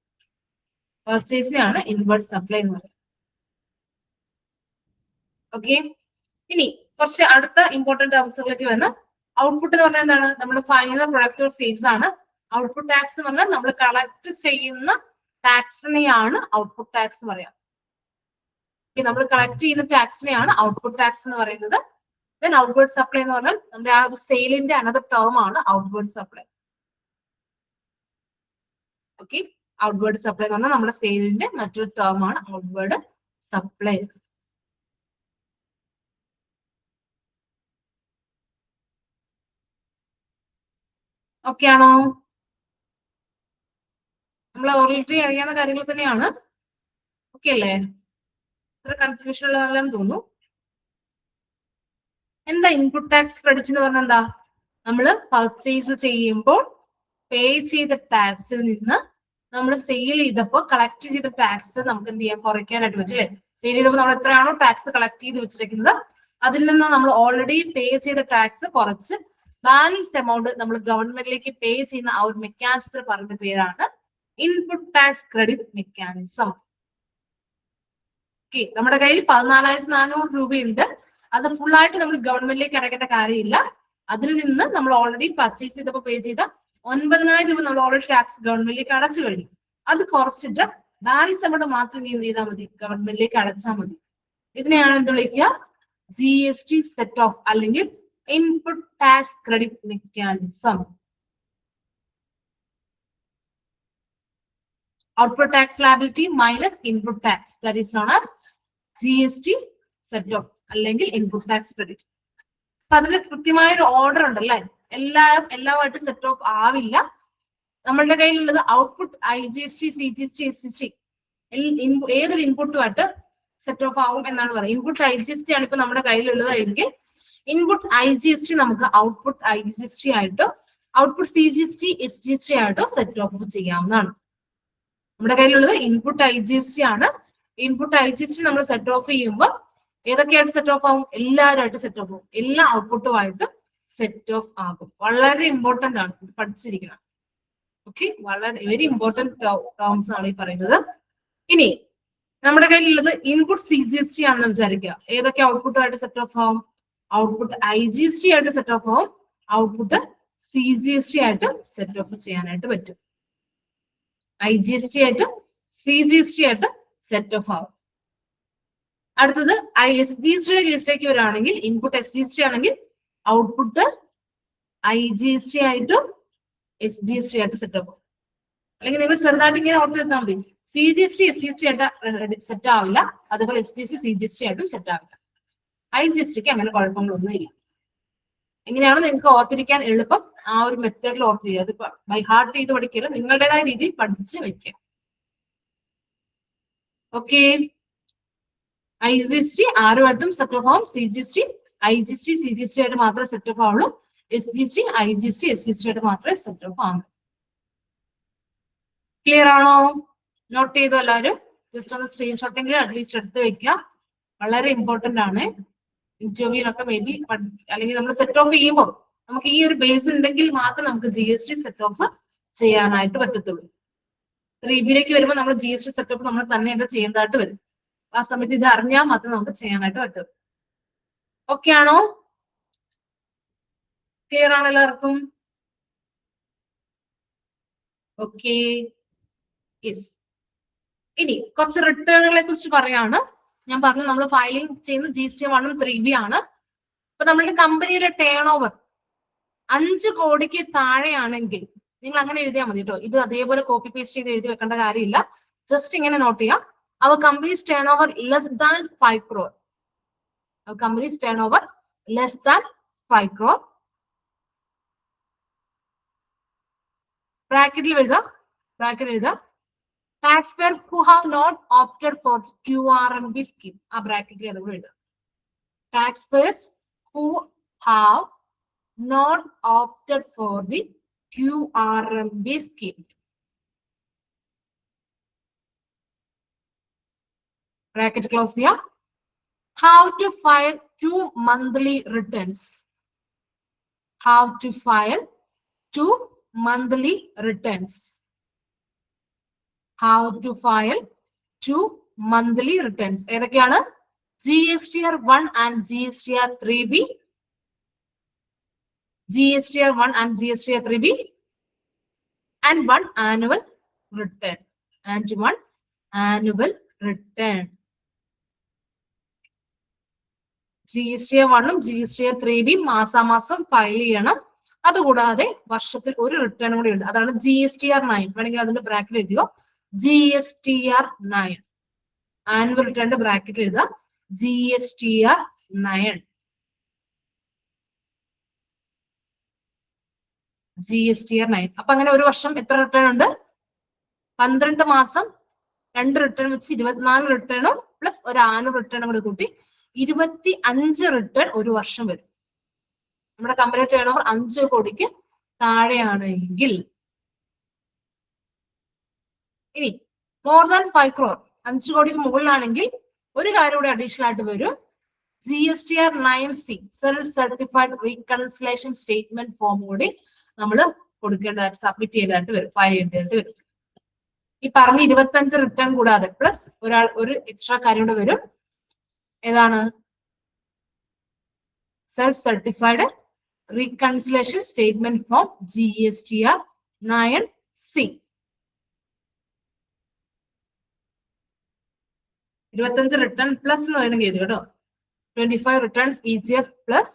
പർച്ചേസിനെയാണ് ഇൻവേർഡ് സപ്ലൈ എന്ന് പറയുന്നത്. ഓക്കെ, ഇനി കുറച്ച് അടുത്ത ഇമ്പോർട്ടന്റ് ടേംസുകളിലേക്ക് വന്ന് ഔട്ട്പുട്ട് എന്ന് പറഞ്ഞാൽ എന്താണ്? നമ്മുടെ ഫൈനൽ പ്രൊഡക്റ്റ് സെയിൽസ് ആണ്. ഔട്ട്പുട്ട് ടാക്സ് എന്ന് പറഞ്ഞാൽ നമ്മൾ കളക്ട് ചെയ്യുന്ന ടാക്സിനെയാണ് ഔട്ട്പുട്ട് ടാക്സ് എന്ന് പറയാം. നമ്മൾ കളക്ട് ചെയ്യുന്ന ടാക്സിനെയാണ് ഔട്ട്പുട്ട് ടാക്സ് എന്ന് പറയുന്നത്. ദെൻ ഔട്ട്വേർഡ് സപ്ലൈ എന്ന് പറഞ്ഞാൽ നമ്മുടെ ആ സെയിലിന്റെ അനദർ ടേം ആണ് outward supply. Okay, outward supply എന്ന് പറഞ്ഞാൽ നമ്മുടെ സെയിലിന്റെ മറ്റൊരു ടേം ആണ് ഔട്ട്വേർഡ് സപ്ലൈ. ഓക്കെ ആണോ? നമ്മൾ ഓൾറെഡി അറിയാവുന്ന കാര്യങ്ങൾ തന്നെയാണ്. ഓക്കെ അല്ലേ? ഇത്ര കൺഫ്യൂഷൻ ഉള്ളതെല്ലാം തോന്നുന്നു. എന്താ ഇൻപുട്ട് ടാക്സ് ക്രെഡിറ്റ് എന്ന് പറഞ്ഞാൽ എന്താ? നമ്മൾ പർച്ചേസ് ചെയ്യുമ്പോൾ പേ ചെയ്ത ടാക്സിൽ നിന്ന് നമ്മൾ സെയിൽ ചെയ്തപ്പോൾ കളക്ട് ചെയ്ത ടാക്സ് നമുക്ക് എന്ത് ചെയ്യാൻ കുറയ്ക്കാനായിട്ട് പറ്റും അല്ലെ. സെയിൽ ചെയ്തപ്പോൾ നമ്മൾ എത്രയാണോ ടാക്സ് കളക്ട് ചെയ്ത് വെച്ചിരിക്കുന്നത് അതിൽ നിന്ന് നമ്മൾ ഓൾറെഡി പേ ചെയ്ത ടാക്സ് കുറച്ച് ബാലൻസ് എമൗണ്ട് നമ്മൾ ഗവൺമെന്റിലേക്ക് പേ ചെയ്യുന്ന ആ ഒരു മെക്കാനിസത്തിന് പറയുന്ന പേരാണ് input tax credit mechanism. Okay, നമ്മുടെ കയ്യിൽ 14,400 രൂപയുണ്ട്. അത് ഫുൾ ആയിട്ട് നമ്മൾ ഗവൺമെന്റിലേക്ക് അടയ്ക്കേണ്ട കാര്യമില്ല. അതിൽ നിന്ന് നമ്മൾ ഓൾറെഡി പർച്ചേസ് ചെയ്തപ്പോൾ പേ ചെയ്ത 9,000 രൂപ നമ്മൾ ഓൾറെഡി ടാക്സ് ഗവൺമെന്റിലേക്ക് അടച്ചു കഴിഞ്ഞു. അത് കുറച്ചിട്ട് ബാലൻസ് എമൗണ്ട് മാത്രം നീ എന്ത് ചെയ്താൽ മതി? ഗവൺമെന്റിലേക്ക് അടച്ചാൽ മതി. ഇതിനെയാണ് എന്ത് വിളിക്കുക? GST സെറ്റ് ഓഫ് അല്ലെങ്കിൽ input tax credit mechanism. Output tax liability minus input tax, that is known as GST set off അല്ലെങ്കിൽ ഇൻപുട്ട് ടാക്സ് ക്രെഡിറ്റ്. അപ്പൊ അതിന് കൃത്യമായ ഒരു ഓർഡർ ഉണ്ടല്ലേ. എല്ലാമായിട്ട് സെറ്റ് ഓഫ് ആവില്ല. നമ്മളുടെ കയ്യിലുള്ളത് ഔട്ട്പുട്ട് IGST, CGST, SGST ഏതൊരു ഇൻപുട്ടുമായിട്ട് സെറ്റ് ഓഫ് ആവും എന്നാണ് പറയുന്നത്. ഇൻപുട്ട് IGST ആണ് ഇപ്പൊ നമ്മുടെ കയ്യിലുള്ളതായിരിക്കും. ഇൻപുട്ട് IGST നമുക്ക് ഔട്ട്പുട്ട് IGST ആയിട്ടോ ഔട്ട്പുട്ട് CGST, SGST ആയിട്ടോ സെറ്റ് ഓഫ് ചെയ്യാവുന്നതാണ്. നമ്മുടെ കയ്യിലുള്ളത് ഇൻപുട്ട് IGST ആണ്. ഇൻപുട്ട് IGST നമ്മൾ സെറ്റ് ഓഫ് ചെയ്യുമ്പോൾ ഏതൊക്കെയായിട്ട് സെറ്റ് ഓഫ് ആവും? എല്ലാവരുമായിട്ട് സെറ്റ് ഓഫ് ആവും. എല്ലാ ഔട്ട്പുട്ടുമായിട്ടും സെറ്റ് ഓഫ് ആകും. വളരെ ഇമ്പോർട്ടന്റ് ആണ്, പഠിച്ചിരിക്കണം. ഓക്കെ, വളരെ വെരി ഇമ്പോർട്ടന്റ് ടേംസ് ആണ് ഈ പറയുന്നത്. ഇനി നമ്മുടെ കയ്യിലുള്ളത് ഇൻപുട്ട് CGST ആണെന്ന് വിചാരിക്കുക. ഏതൊക്കെ ഔട്ട്പുട്ടുമായിട്ട് സെറ്റ് ഓഫ് ആവും? ഔട്ട്പുട്ട് IGST ആയിട്ട് സെറ്റ് ഓഫ് ആവും. ഔട്ട്പുട്ട് CGST ആയിട്ട് സെറ്റ് ഓഫ് ചെയ്യാനായിട്ട് പറ്റും. IGST ആയിട്ടും CGST ആയിട്ടും സെറ്റ് ഓഫ് ആവും. അടുത്തത് SGSTയുടെ കേസിലേക്ക് വരികയാണെങ്കിൽ ഇൻപുട്ട് SGST ആണെങ്കിൽ ഔട്ട്പുട്ട് IGST ആയിട്ടും SGST ആയിട്ട് സെറ്റ് ഓഫ് ആവും. അല്ലെങ്കിൽ നിങ്ങൾ ചെറുതായിട്ട് ഇങ്ങനെ ഓർത്തെടുത്താൽ മതി. CGST SGST ആയിട്ട് സെറ്റ് ആവില്ല. അതുപോലെ SGST CGST ആയിട്ടും സെറ്റ് ആവില്ല. IGSTക്ക് അങ്ങനെ കുഴപ്പങ്ങളൊന്നും ഇല്ല. എങ്ങനെയാണ് നിങ്ങൾക്ക് ഓർത്തിരിക്കാൻ എളുപ്പം ആ ഒരു മെത്തേഡിൽ ഓർത്ത് ചെയ്യുക. അത് ബൈ ഹാർട്ട് ചെയ്ത് പഠിക്കരുത്, നിങ്ങളുടേതായ രീതിയിൽ പഠിച്ച് വെക്കുക. ഓക്കെ, IGST ആരുമായിട്ടും സെറ്റ് ഓഫ് ആവും. CGST IGST CGST ആയിട്ട് മാത്രമേ സെറ്റ് ഓഫ് ആവുള്ളൂ. SGST IGST SGST ആയിട്ട് മാത്രമേ സെറ്റ് ഓഫ് ആവൂ. ക്ലിയർ ആണോ? നോട്ട് ചെയ്തോ എല്ലാവരും? ജസ്റ്റ് ഒന്ന് സ്ക്രീൻഷോട്ടെങ്കിലും അറ്റ്ലീസ്റ്റ് എടുത്ത് വെക്കുക. വളരെ ഇമ്പോർട്ടന്റ് ആണ്. ഇന്റർവ്യൂവിനൊക്കെ മേ ബി അല്ലെങ്കിൽ നമ്മൾ സെറ്റ് ഓഫ് ചെയ്യുമ്പോൾ നമുക്ക് ഈ ഒരു ബേസ് ഉണ്ടെങ്കിൽ മാത്രം നമുക്ക് GST സെറ്റ് ഓഫ് ചെയ്യാനായിട്ട് പറ്റത്തുള്ളൂ. 3B വരുമ്പോൾ നമ്മൾ GST സെറ്റപ്പ് നമ്മൾ തന്നെയൊക്കെ ചെയ്യേണ്ടതായിട്ട് വരും. ആ സമയത്ത് ഇത് അറിഞ്ഞാൽ മാത്രമേ നമുക്ക് ചെയ്യാനായിട്ട് പറ്റും. ഓക്കെ ആണോ? ക്ലിയർ ആണ് എല്ലാവർക്കും? Okay, yes. ഇനി കുറച്ച് റിട്ടേണുകളെ കുറിച്ച് പറയാണ്. ഞാൻ പറഞ്ഞു നമ്മൾ ഫയലിംഗ് ചെയ്യുന്ന GST 1 ഉം 3B ആണ്. അപ്പൊ നമ്മളുടെ കമ്പനിയുടെ ടേൺ ഓവർ 5 കോടിക്ക് താഴെയാണെങ്കിൽ നിങ്ങൾ അങ്ങനെ എഴുതിയാൽ മതി കേട്ടോ. ഇത് അതേപോലെ കോപ്പി പേസ്റ്റ് ചെയ്ത് എഴുതി വെക്കേണ്ട കാര്യമില്ല. ജസ്റ്റ് ഇങ്ങനെ നോട്ട് ചെയ്യാം. അവർ companies turnover less than 5 crore. അവർ companies turnover less than 5 crore. ബ്രാക്കറ്റിൽ എഴുതുക taxpayer who have not opted for the QRMB scheme. ആ ബ്രാക്കറ്റിൽ അത് എഴുതുക. taxpayers who have not opted for the QRMB scheme. Bracket close here. How to file 2 monthly returns. How to file 2 monthly returns. How to file 2 monthly returns. ഏതൊക്കെയാണ്? GSTR 1 and GSTR 3B. GSTR 1 and GSTR 3B. And 1 annual return. And 1 annual return. GSTR 1 ഉം GSTR 3B മാസാമാസം file ചെയ്യണം. അതുകൂടാതെ വർഷത്തിൽ ഒരു return കൂടി ഉണ്ട്. അതാണ് GSTR 9. വേണമെങ്കിൽ അതിന്റെ ബ്രാക്കറ്റ് എഴുതിയോ. GSTR 9. ആനുവൽ റിട്ടേണിന്റെ ബ്രാക്കറ്റ് എഴുതുക. GSTR 9. GSTR 9. അപ്പൊ അങ്ങനെ ഒരു വർഷം എത്ര റിട്ടേൺ ഉണ്ട്? 12 മാസം 2 റിട്ടേൺ വെച്ച് 24 റിട്ടേണും പ്ലസ് ഒരു ആനുവൽ റിട്ടേണും കൂടി കൂട്ടി 25 റിട്ടേൺ ഒരു വർഷം വരും. നമ്മുടെ കമ്പനി ടേൺ ഓവർ 5 കോടിക്ക് താഴെയാണെങ്കിൽ. ഇനി മോർ ദാൻ 5 crore 5 കോടിക്ക് മുകളിലാണെങ്കിൽ ഒരു കാര്യം കൂടി അഡീഷണൽ ആയിട്ട് വരും. GSTR 9C self certified reconciliation statement form കൂടി നമ്മൾ കൊടുക്കേണ്ടതായിട്ട് സബ്മിറ്റ് ചെയ്യേണ്ടതായിട്ട് വരും, ഫയൽ ചെയ്യേണ്ടതായിട്ട് വരും. ഈ പറഞ്ഞ 25 റിട്ടേൺ കൂടാതെ പ്ലസ് ഒരു എക്സ്ട്രാ കാര്യം കൂടെ വരും. ഏതാണ്? Self certified reconciliation statement form GSTR 9C. 25 return plus എന്ന് വേണമെങ്കിൽ എഴുതി കേട്ടോ. 25 returns each year plus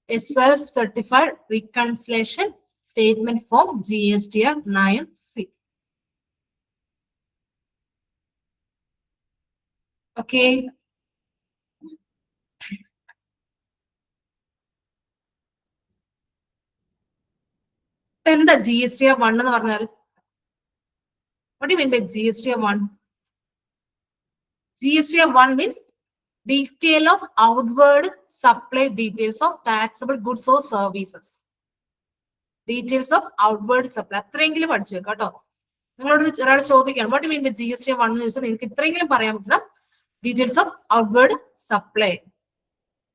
a self-certified reconciliation statement form GSTR 9C. Okay. എന്താ GSTR 1 എന്ന് പറഞ്ഞാൽ? What do you mean by GSTR 1? GSTR 1 means detail of outward supply details of taxable goods or services. Details of outward supply. അത്രയെങ്കിലും പഠിച്ചു വെക്കാം കേട്ടോ. നിങ്ങളോട് ഒരാൾ ചോദിക്കണം വാട്ട് മീൻ GSTR 1 എന്ന് ചോദിച്ചാൽ നിങ്ങൾക്ക് ഇത്രയെങ്കിലും പറയാൻ പറ്റണം. Details of outward supply.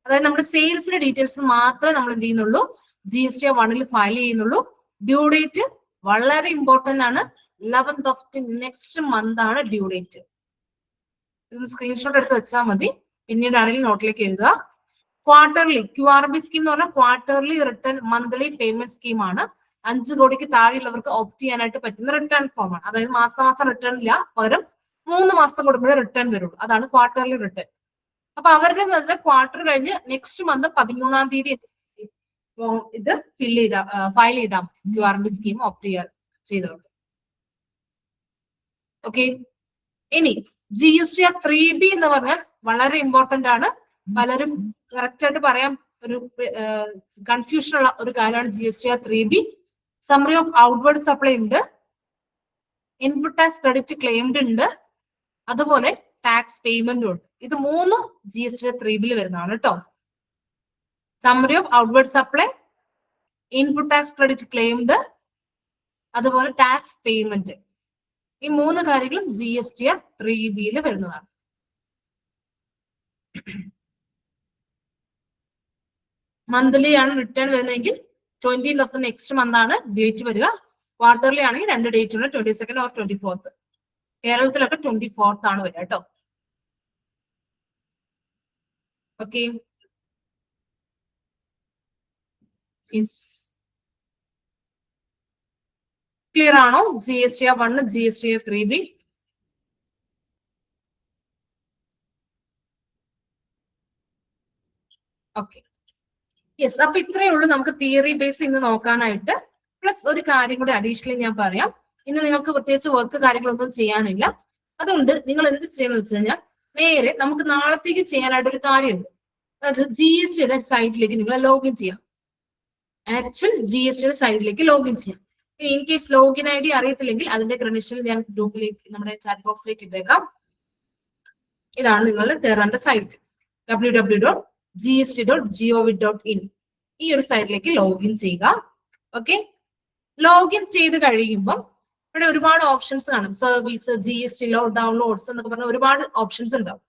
അതായത് നമ്മുടെ സെയിൽസിന്റെ ഡീറ്റെയിൽസ് മാത്രമേ നമ്മൾ എന്ത് ചെയ്യുന്നുള്ളൂ GSTR 1 ഫയൽ ചെയ്യുന്നുള്ളൂ. ഡ്യൂ ഡേറ്റ് വളരെ ഇമ്പോർട്ടന്റ് ആണ്. 11th of the next month ആണ് ഡ്യൂ ഡേറ്റ്. ഇത് സ്ക്രീൻഷോട്ട് എടുത്ത് വെച്ചാൽ മതി. പിന്നീടാണെങ്കിൽ നോട്ടിലേക്ക് എഴുതുക. ക്വാർട്ടർലി QRMB സ്കീം എന്ന് പറഞ്ഞാൽ ക്വാർട്ടർലി റിട്ടേൺ മന്ത്ലി പേയ്മെന്റ് സ്കീമാണ്. 5 കോടിക്ക് താഴെയുള്ളവർക്ക് ഓപ്റ്റ് ചെയ്യാനായിട്ട് പറ്റുന്ന റിട്ടേൺ ഫോം ആണ്. അതായത് മാസം റിട്ടേൺ ഇല്ല, പകരം 3 മാസം കൂടുമ്പോഴേ റിട്ടേൺ വരുള്ളൂ. അതാണ് ക്വാർട്ടർലി റിട്ടേൺ. അപ്പൊ അവരുടെ ക്വാർട്ടർ കഴിഞ്ഞ് നെക്സ്റ്റ് മന്ത് 13-ാം തീയതി ഇത് ഫയൽ ചെയ്താൽ മതി QRMB സ്കീം ഓപ്റ്റ് ചെയ്തവർക്ക്. ഓക്കെ. ഇനി GSTR 3B എന്ന് പറഞ്ഞാൽ വളരെ ഇമ്പോർട്ടന്റ് ആണ്. പലരും കറക്റ്റ് ആയിട്ട് പറയാൻ ഒരു കൺഫ്യൂഷൻ ഉള്ള ഒരു കാര്യമാണ് GSTR 3B. Summary of outward supply ഉണ്ട്, ഇൻപുട്ട് ടാക്സ് ക്രെഡിറ്റ് ക്ലെയിംഡ് ഉണ്ട്, അതുപോലെ ടാക്സ് പേയ്മെന്റും ഉണ്ട്. ഇത് മൂന്നും GSTR 3B വരുന്നതാണ് കേട്ടോ. Summary of outward supply, input tax credit claimed, അതുപോലെ ടാക്സ് പേയ്മെന്റ്. ഈ 3 കാര്യങ്ങളും GSTR 3B വരുന്നതാണ്. മന്ത്ലി ആണ് റിട്ടേൺ വരുന്നതെങ്കിൽ 20th of the next month ആണ് ഡേറ്റ് വരിക. ക്വാർട്ടർലി ആണെങ്കിൽ 2 ഡേറ്റ് ഉണ്ട്, 22nd ഓർ 24th. കേരളത്തിലൊക്കെ 24th ആണ് വരിക കേട്ടോ. ഓക്കെ, ക്ലിയർ ആണോ? GSTR1, GSTR3B. Okay, yes. അപ്പൊ ഇത്രയേ ഉള്ളൂ നമുക്ക് തിയറി ബേസ് ഇന്ന് നോക്കാനായിട്ട്. പ്ലസ് ഒരു കാര്യം കൂടി അഡീഷണലി ഞാൻ പറയാം. ഇന്ന് നിങ്ങൾക്ക് പ്രത്യേകിച്ച് വർക്ക് കാര്യങ്ങളൊന്നും ചെയ്യാനില്ല. അതുകൊണ്ട് നിങ്ങൾ എന്ത് ചെയ്യണമെന്ന് വെച്ച് കഴിഞ്ഞാൽ നേരെ നമുക്ക് നാളത്തേക്ക് ചെയ്യാനായിട്ട് ഒരു കാര്യമുണ്ട്. അതായത് GSTയുടെ സൈറ്റിലേക്ക് നിങ്ങൾ ലോഗിൻ ചെയ്യാം. ആക്ച്വൽ GSTയുടെ സൈറ്റിലേക്ക് ലോഗിൻ ചെയ്യാം. ഇൻ കേസ് ലോഗിൻ ID അറിയത്തില്ലെങ്കിൽ അതിന്റെ ക്രെഡൻഷ്യൽ ഞാൻ ഗ്രൂപ്പിലേക്ക്, നമ്മുടെ ചാറ്റ് ബോക്സിലേക്ക് ഇട്ടേക്കാം. ഇതാണ് നിങ്ങൾ കയറേണ്ട സൈറ്റ്, www.gst.gov.in. ഈ ഒരു സൈറ്റിലേക്ക് ലോഗിൻ ചെയ്യുക. ഓക്കെ, ലോഗിൻ ചെയ്ത് കഴിയുമ്പോൾ ഇവിടെ ഒരുപാട് ഓപ്ഷൻസ് കാണും. സർവീസ്, GST ഡൗൺലോഡ്സ് എന്നൊക്കെ പറഞ്ഞ ഒരുപാട് ഓപ്ഷൻസ് ഉണ്ടാവും.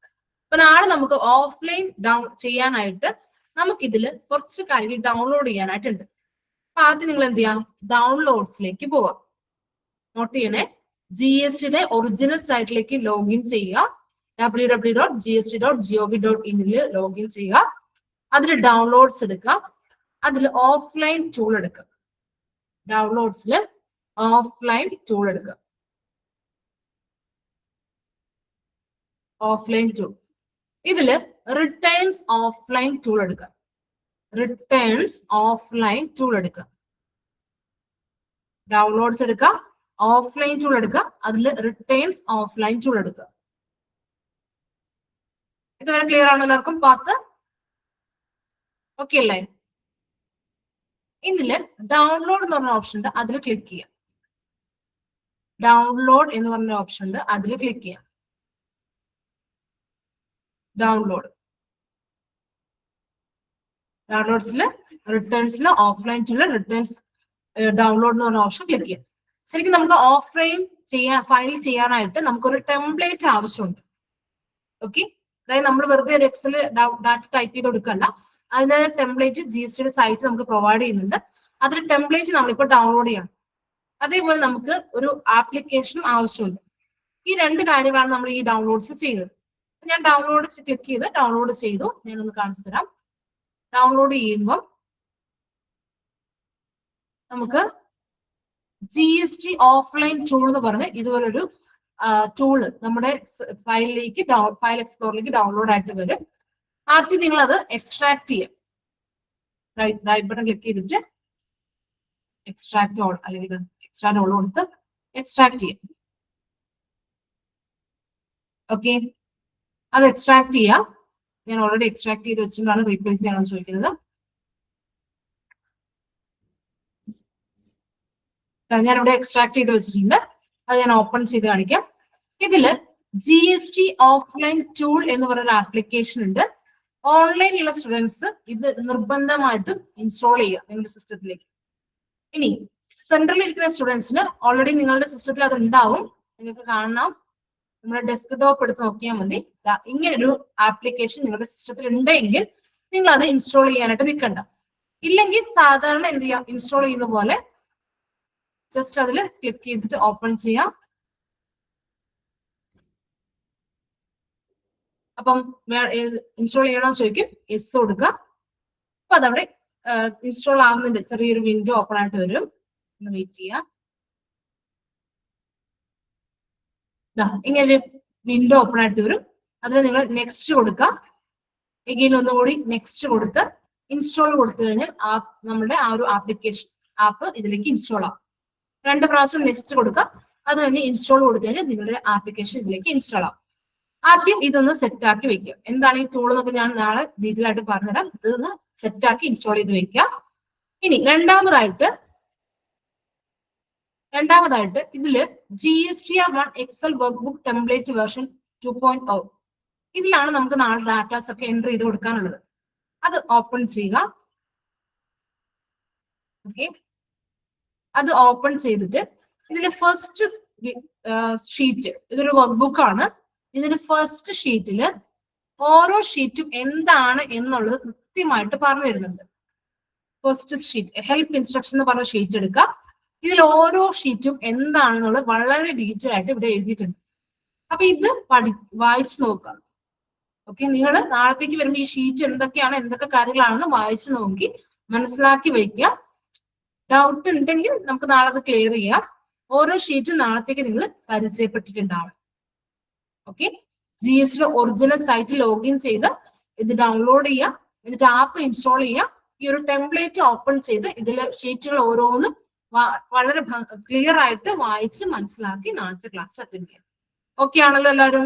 അപ്പൊ നാളെ നമുക്ക് ഓഫ്ലൈൻ ചെയ്യാനായിട്ട് നമുക്കിതിൽ കുറച്ച് കാര്യങ്ങൾ ഡൗൺലോഡ് ചെയ്യാനായിട്ടുണ്ട്. അപ്പൊ ആദ്യം നിങ്ങൾ എന്ത് ചെയ്യാം, ഡൗൺലോഡ്സിലേക്ക് പോവാം. നോട്ട് ചെയ്യണേ, GSTയുടെ ഒറിജിനൽ സൈറ്റിലേക്ക് ലോഗിൻ ചെയ്യുക. www.gst.gov.in ലോഗിൻ ചെയ്യുക. അതിൽ ഡൗൺലോഡ്സ് എടുക്കുക. അതിൽ ഓഫ്ലൈൻ ടൂൾ എടുക്കുക. ഡൗൺലോഡ്സിൽ ഓഫ്ലൈൻ ടൂൾ എടുക്കുക. ഓഫ്ലൈൻ ടൂൾ, ഇതില് റിട്ടേൺസ് ഓഫ്ലൈൻ ടൂൾ എടുക്കുക. റിട്ടേൺസ് ഓഫ്ലൈൻ ടൂൾ എടുക്കുക. ഡൗൺലോഡ്സ് എടുക്കുക, ഓഫ്ലൈൻ ടൂൾ എടുക്കുക. അതിൽ റിട്ടേൺസ് ഓഫ്ലൈൻ ടൂൾ എടുക്കുക. ഇതുവരെ ക്ലിയർ ആണോ എല്ലാവർക്കും? പാത്ത് ഓക്കെ അല്ലേ? ഇതില് ഡൗൺലോഡ് എന്ന് പറഞ്ഞ ഓപ്ഷൻ ഉണ്ട്, അതിൽ ക്ലിക്ക് ചെയ്യാം. ഡൗൺലോഡ് എന്ന് പറഞ്ഞ ഓപ്ഷൻ ഉണ്ട്, അതിൽ ക്ലിക്ക് ചെയ്യാം. ഡൗൺലോഡ്സിൽ റിട്ടേൺസിൽ ഓഫ്ലൈൻ ടൂൾ റിട്ടേൺസ് ഡൗൺലോഡ് എന്ന് പറഞ്ഞ ഓപ്ഷൻ ക്ലിക്ക് ചെയ്യാം. ശരിക്കും നമുക്ക് ഓഫ്ലൈൻ ഫയൽ ചെയ്യാനായിട്ട് നമുക്കൊരു ടെംപ്ലേറ്റ് ആവശ്യമുണ്ട്. ഓക്കെ, അതായത് നമ്മൾ വെറുതെ ഒരു എക്സൽ ഡാറ്റ ടൈപ്പ് ചെയ്ത് കൊടുക്കല്ല, അതിന്റെ ടെംപ്ലേറ്റ് GSTയുടെ സൈറ്റ് നമുക്ക് പ്രൊവൈഡ് ചെയ്യുന്നുണ്ട്. അതിന്റെ ടെംപ്ലേറ്റ് നമ്മളിപ്പോൾ ഡൗൺലോഡ് ചെയ്യണം. അതേപോലെ നമുക്ക് ഒരു ആപ്ലിക്കേഷനും ആവശ്യമുണ്ട്. ഈ രണ്ട് കാര്യങ്ങളാണ് നമ്മൾ ഈ ഡൗൺലോഡ്സ് ചെയ്യുന്നത്. ഞാൻ ഡൗൺലോഡ് ക്ലിക്ക് ചെയ്ത് ഡൗൺലോഡ് ചെയ്തു. ഞാനൊന്ന് കാണിച്ചു തരാം. ഡൗൺലോഡ് ചെയ്യുമ്പോൾ നമുക്ക് GST ഓഫ്ലൈൻ ടൂൾ എന്ന് പറഞ്ഞ് ഇതുപോലൊരു ടൂള് നമ്മുടെ ഫയലിലേക്ക് ഫയൽ എക്സ്പ്ലോറിലേക്ക് ഡൗൺലോഡ് ആയിട്ട് വരും. ആദ്യം നിങ്ങൾ അത് എക്സ്ട്രാക്ട് ചെയ്യാം. റൈറ്റ് ബട്ടൺ ക്ലിക്ക് ചെയ്തിട്ട് എക്സ്ട്രാക്ട് ഓൾ അല്ലെങ്കിൽ എക്സ്ട്രാക്ട് ഓൾ കൊടുത്ത് എക്സ്ട്രാക്ട് ചെയ്യാം. ഓക്കെ, അത് എക്സ്ട്രാക്ട് ചെയ്യാം. ഞാൻ ഓൾറെഡി എക്സ്ട്രാക്ട് ചെയ്ത് വെച്ചിട്ടാണ് റീപ്ലേസ് ചെയ്യണമെന്ന് ചോദിക്കുന്നത്. ഞാനിവിടെ എക്സ്ട്രാക്ട് ചെയ്ത് വെച്ചിട്ടുണ്ട്. അത് ഞാൻ ഓപ്പൺ ചെയ്ത് കാണിക്കാം. ഇതില് GST ഓഫ്ലൈൻ ടൂൾ എന്ന് പറയുന്ന ആപ്ലിക്കേഷൻ ഉണ്ട്. ഓൺലൈനിലുള്ള സ്റ്റുഡൻസ് ഇത് നിർബന്ധമായിട്ടും ഇൻസ്റ്റാൾ ചെയ്യുക നിങ്ങളുടെ സിസ്റ്റത്തിലേക്ക്. ഇനി സെൻട്രലിൽ ഇരിക്കുന്ന സ്റ്റുഡൻസിന് ഓൾറെഡി നിങ്ങളുടെ സിസ്റ്റത്തിൽ അത് ഉണ്ടാവും, നിങ്ങൾക്ക് കാണാം. നമ്മുടെ ഡെസ്ക്ടോപ്പ് എടുത്ത് നോക്കിയാൽ മതി. ഇങ്ങനൊരു ആപ്ലിക്കേഷൻ നിങ്ങളുടെ സിസ്റ്റത്തിൽ ഉണ്ടെങ്കിൽ നിങ്ങൾ അത് ഇൻസ്റ്റാൾ ചെയ്യാനായിട്ട് നിൽക്കണ്ട. ഇല്ലെങ്കിൽ സാധാരണ എന്ത് ചെയ്യാം, ഇൻസ്റ്റാൾ ചെയ്യുന്ന പോലെ ജസ്റ്റ് അതിൽ ക്ലിക്ക് ചെയ്തിട്ട് ഓപ്പൺ ചെയ്യാം. അപ്പം ഇൻസ്റ്റാൾ ചെയ്യണമെന്ന് ചോദിക്കും, യെസ് കൊടുക്കുക. അപ്പൊ അതവിടെ ഇൻസ്റ്റാൾ ആവുന്നുണ്ട്. ചെറിയൊരു വിൻഡോ ഓപ്പൺ ആയിട്ട് വരും. ഒന്ന് വെയിറ്റ് ചെയ്യാം. ഇങ്ങനെ വിൻഡോ ഓപ്പൺ ആയിട്ട് വരും. അതിൽ നിങ്ങൾ നെക്സ്റ്റ് കൊടുക്കുക. എഗെയിൻ ഒന്നുകൂടി നെക്സ്റ്റ് കൊടുത്ത് ഇൻസ്റ്റാൾ കൊടുത്തു കഴിഞ്ഞാൽ നമ്മുടെ ആ ഒരു ആപ്പ് ഇതിലേക്ക് ഇൻസ്റ്റാൾ ആവും. 2 പ്രാവശ്യം നെക്സ്റ്റ് കൊടുക്കുക. അത് കഴിഞ്ഞ് ഇൻസ്റ്റാൾ കൊടുത്തു കഴിഞ്ഞാൽ നിങ്ങളുടെ ആപ്ലിക്കേഷൻ ഇതിലേക്ക് ഇൻസ്റ്റാൾ ആവും. ആദ്യം ഇതൊന്ന് സെറ്റ് ആക്കി വെക്കുക. എന്താണ് ഈ ടൂൾ എന്നൊക്കെ ഞാൻ നാളെ ഡീറ്റെയിൽ ആയിട്ട് പറഞ്ഞുതരാം. ഇതൊന്ന് സെറ്റ് ആക്കി ഇൻസ്റ്റാൾ ചെയ്ത് വെക്കുക. ഇനി രണ്ടാമതായിട്ട് ഇതില് GSTR1 Excel workbook template version 2.0 ഇതിലാണ് നമുക്ക് നാളെ ഡാറ്റാസ് ഒക്കെ എൻട്രി ചെയ്ത് കൊടുക്കാനുള്ളത്. അത് ഓപ്പൺ ചെയ്യുക. ഓക്കെ, അത് ഓപ്പൺ ചെയ്തിട്ട് ഇതിന്റെ ഫസ്റ്റ് ഷീറ്റ്, ഇതൊരു വർക്ക് ബുക്ക് ആണ്. ഇതിന്റെ ഫസ്റ്റ് ഷീറ്റില് ഓരോ ഷീറ്റും എന്താണ് എന്നുള്ളത് കൃത്യമായിട്ട് പറഞ്ഞു തരുന്നുണ്ട്. ഫസ്റ്റ് ഷീറ്റ് ഹെൽപ്പ് ഇൻസ്ട്രക്ഷൻ എന്ന് പറഞ്ഞ ഷീറ്റ് എടുക്കുക. ഇതിൽ ഓരോ ഷീറ്റും എന്താണെന്നുള്ളത് വളരെ ഡീറ്റെയിൽ ആയിട്ട് ഇവിടെ എഴുതിയിട്ടുണ്ട്. അപ്പൊ ഇത് വായിച്ചു നോക്കുക. ഓക്കെ, നിങ്ങൾ നാളത്തേക്ക് വരുമ്പോൾ ഈ ഷീറ്റ് എന്തൊക്കെയാണ്, എന്തൊക്കെ കാര്യങ്ങളാണെന്ന് വായിച്ചു നോക്കി മനസ്സിലാക്കി വയ്ക്കുക. ഡൗട്ട് ഉണ്ടെങ്കിൽ നമുക്ക് നാളെ അത് ക്ലിയർ ചെയ്യാം. ഓരോ ഷീറ്റും നാളത്തേക്ക് നിങ്ങൾ പരിചയപ്പെട്ടിട്ടുണ്ടാവും. Okay, GST original site login ചെയ്ത് ഇത് ഡൗൺലോഡ് ചെയ്യുക, എന്നിട്ട് ആപ്പ് ഇൻസ്റ്റാൾ ചെയ്യുക. ഈ ഒരു ടെംപ്ലേറ്റ് ഓപ്പൺ ചെയ്ത് ഇതിലെ ഷീറ്റുകൾ ഓരോന്നും വളരെ ക്ലിയർ ആയിട്ട് വായിച്ച് മനസ്സിലാക്കി നാളത്തെ ക്ലാസ് അറ്റൻഡ് ചെയ്യാം. ഓക്കെ ആണല്ലോ എല്ലാവരും?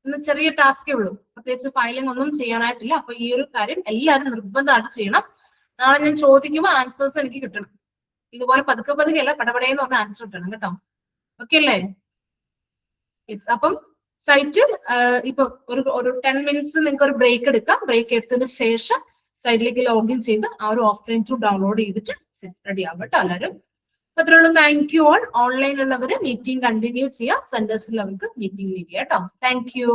ഇന്ന് ചെറിയ ടാസ്കേ ഉള്ളൂ, പ്രത്യേകിച്ച് ഫയലിംഗ് ഒന്നും ചെയ്യാനായിട്ടില്ല. അപ്പൊ ഈ ഒരു കാര്യം എല്ലാവരും നിർബന്ധമായിട്ട് ചെയ്യണം. നാളെ ഞാൻ ചോദിക്കുമ്പോൾ ആൻസേഴ്സ് എനിക്ക് കിട്ടണം. ഇതുപോലെ പതുക്കെ പതുക്കെ അല്ല, പടപടയെന്ന് പറഞ്ഞ ആൻസർ കിട്ടണം കേട്ടോ. ഓക്കെ അല്ലേ? യെസ്. അപ്പം സൈറ്റ് ഇപ്പൊ ഒരു 10 മിനിറ്റ്സ് നിങ്ങൾക്ക് ഒരു ബ്രേക്ക് എടുക്കാം. ബ്രേക്ക് എടുത്തതിന് ശേഷം സൈറ്റിലേക്ക് ലോഗിൻ ചെയ്ത് ആ ഒരു ഓഫ്ലൈൻ ടൂൾ ഡൗൺലോഡ് ചെയ്തിട്ട് റെഡി ആവും കേട്ടോ എല്ലാവരും. അത്രേ ഉള്ളൂ. Thank you all. ഓൺലൈനിലുള്ളവര് മീറ്റിംഗ് കണ്ടിന്യൂ ചെയ്യുക, സെന്റേഴ്സിലുള്ളവർക്ക് മീറ്റിംഗ് ലീവ് ചെയ്യാം കേട്ടോ. Thank U.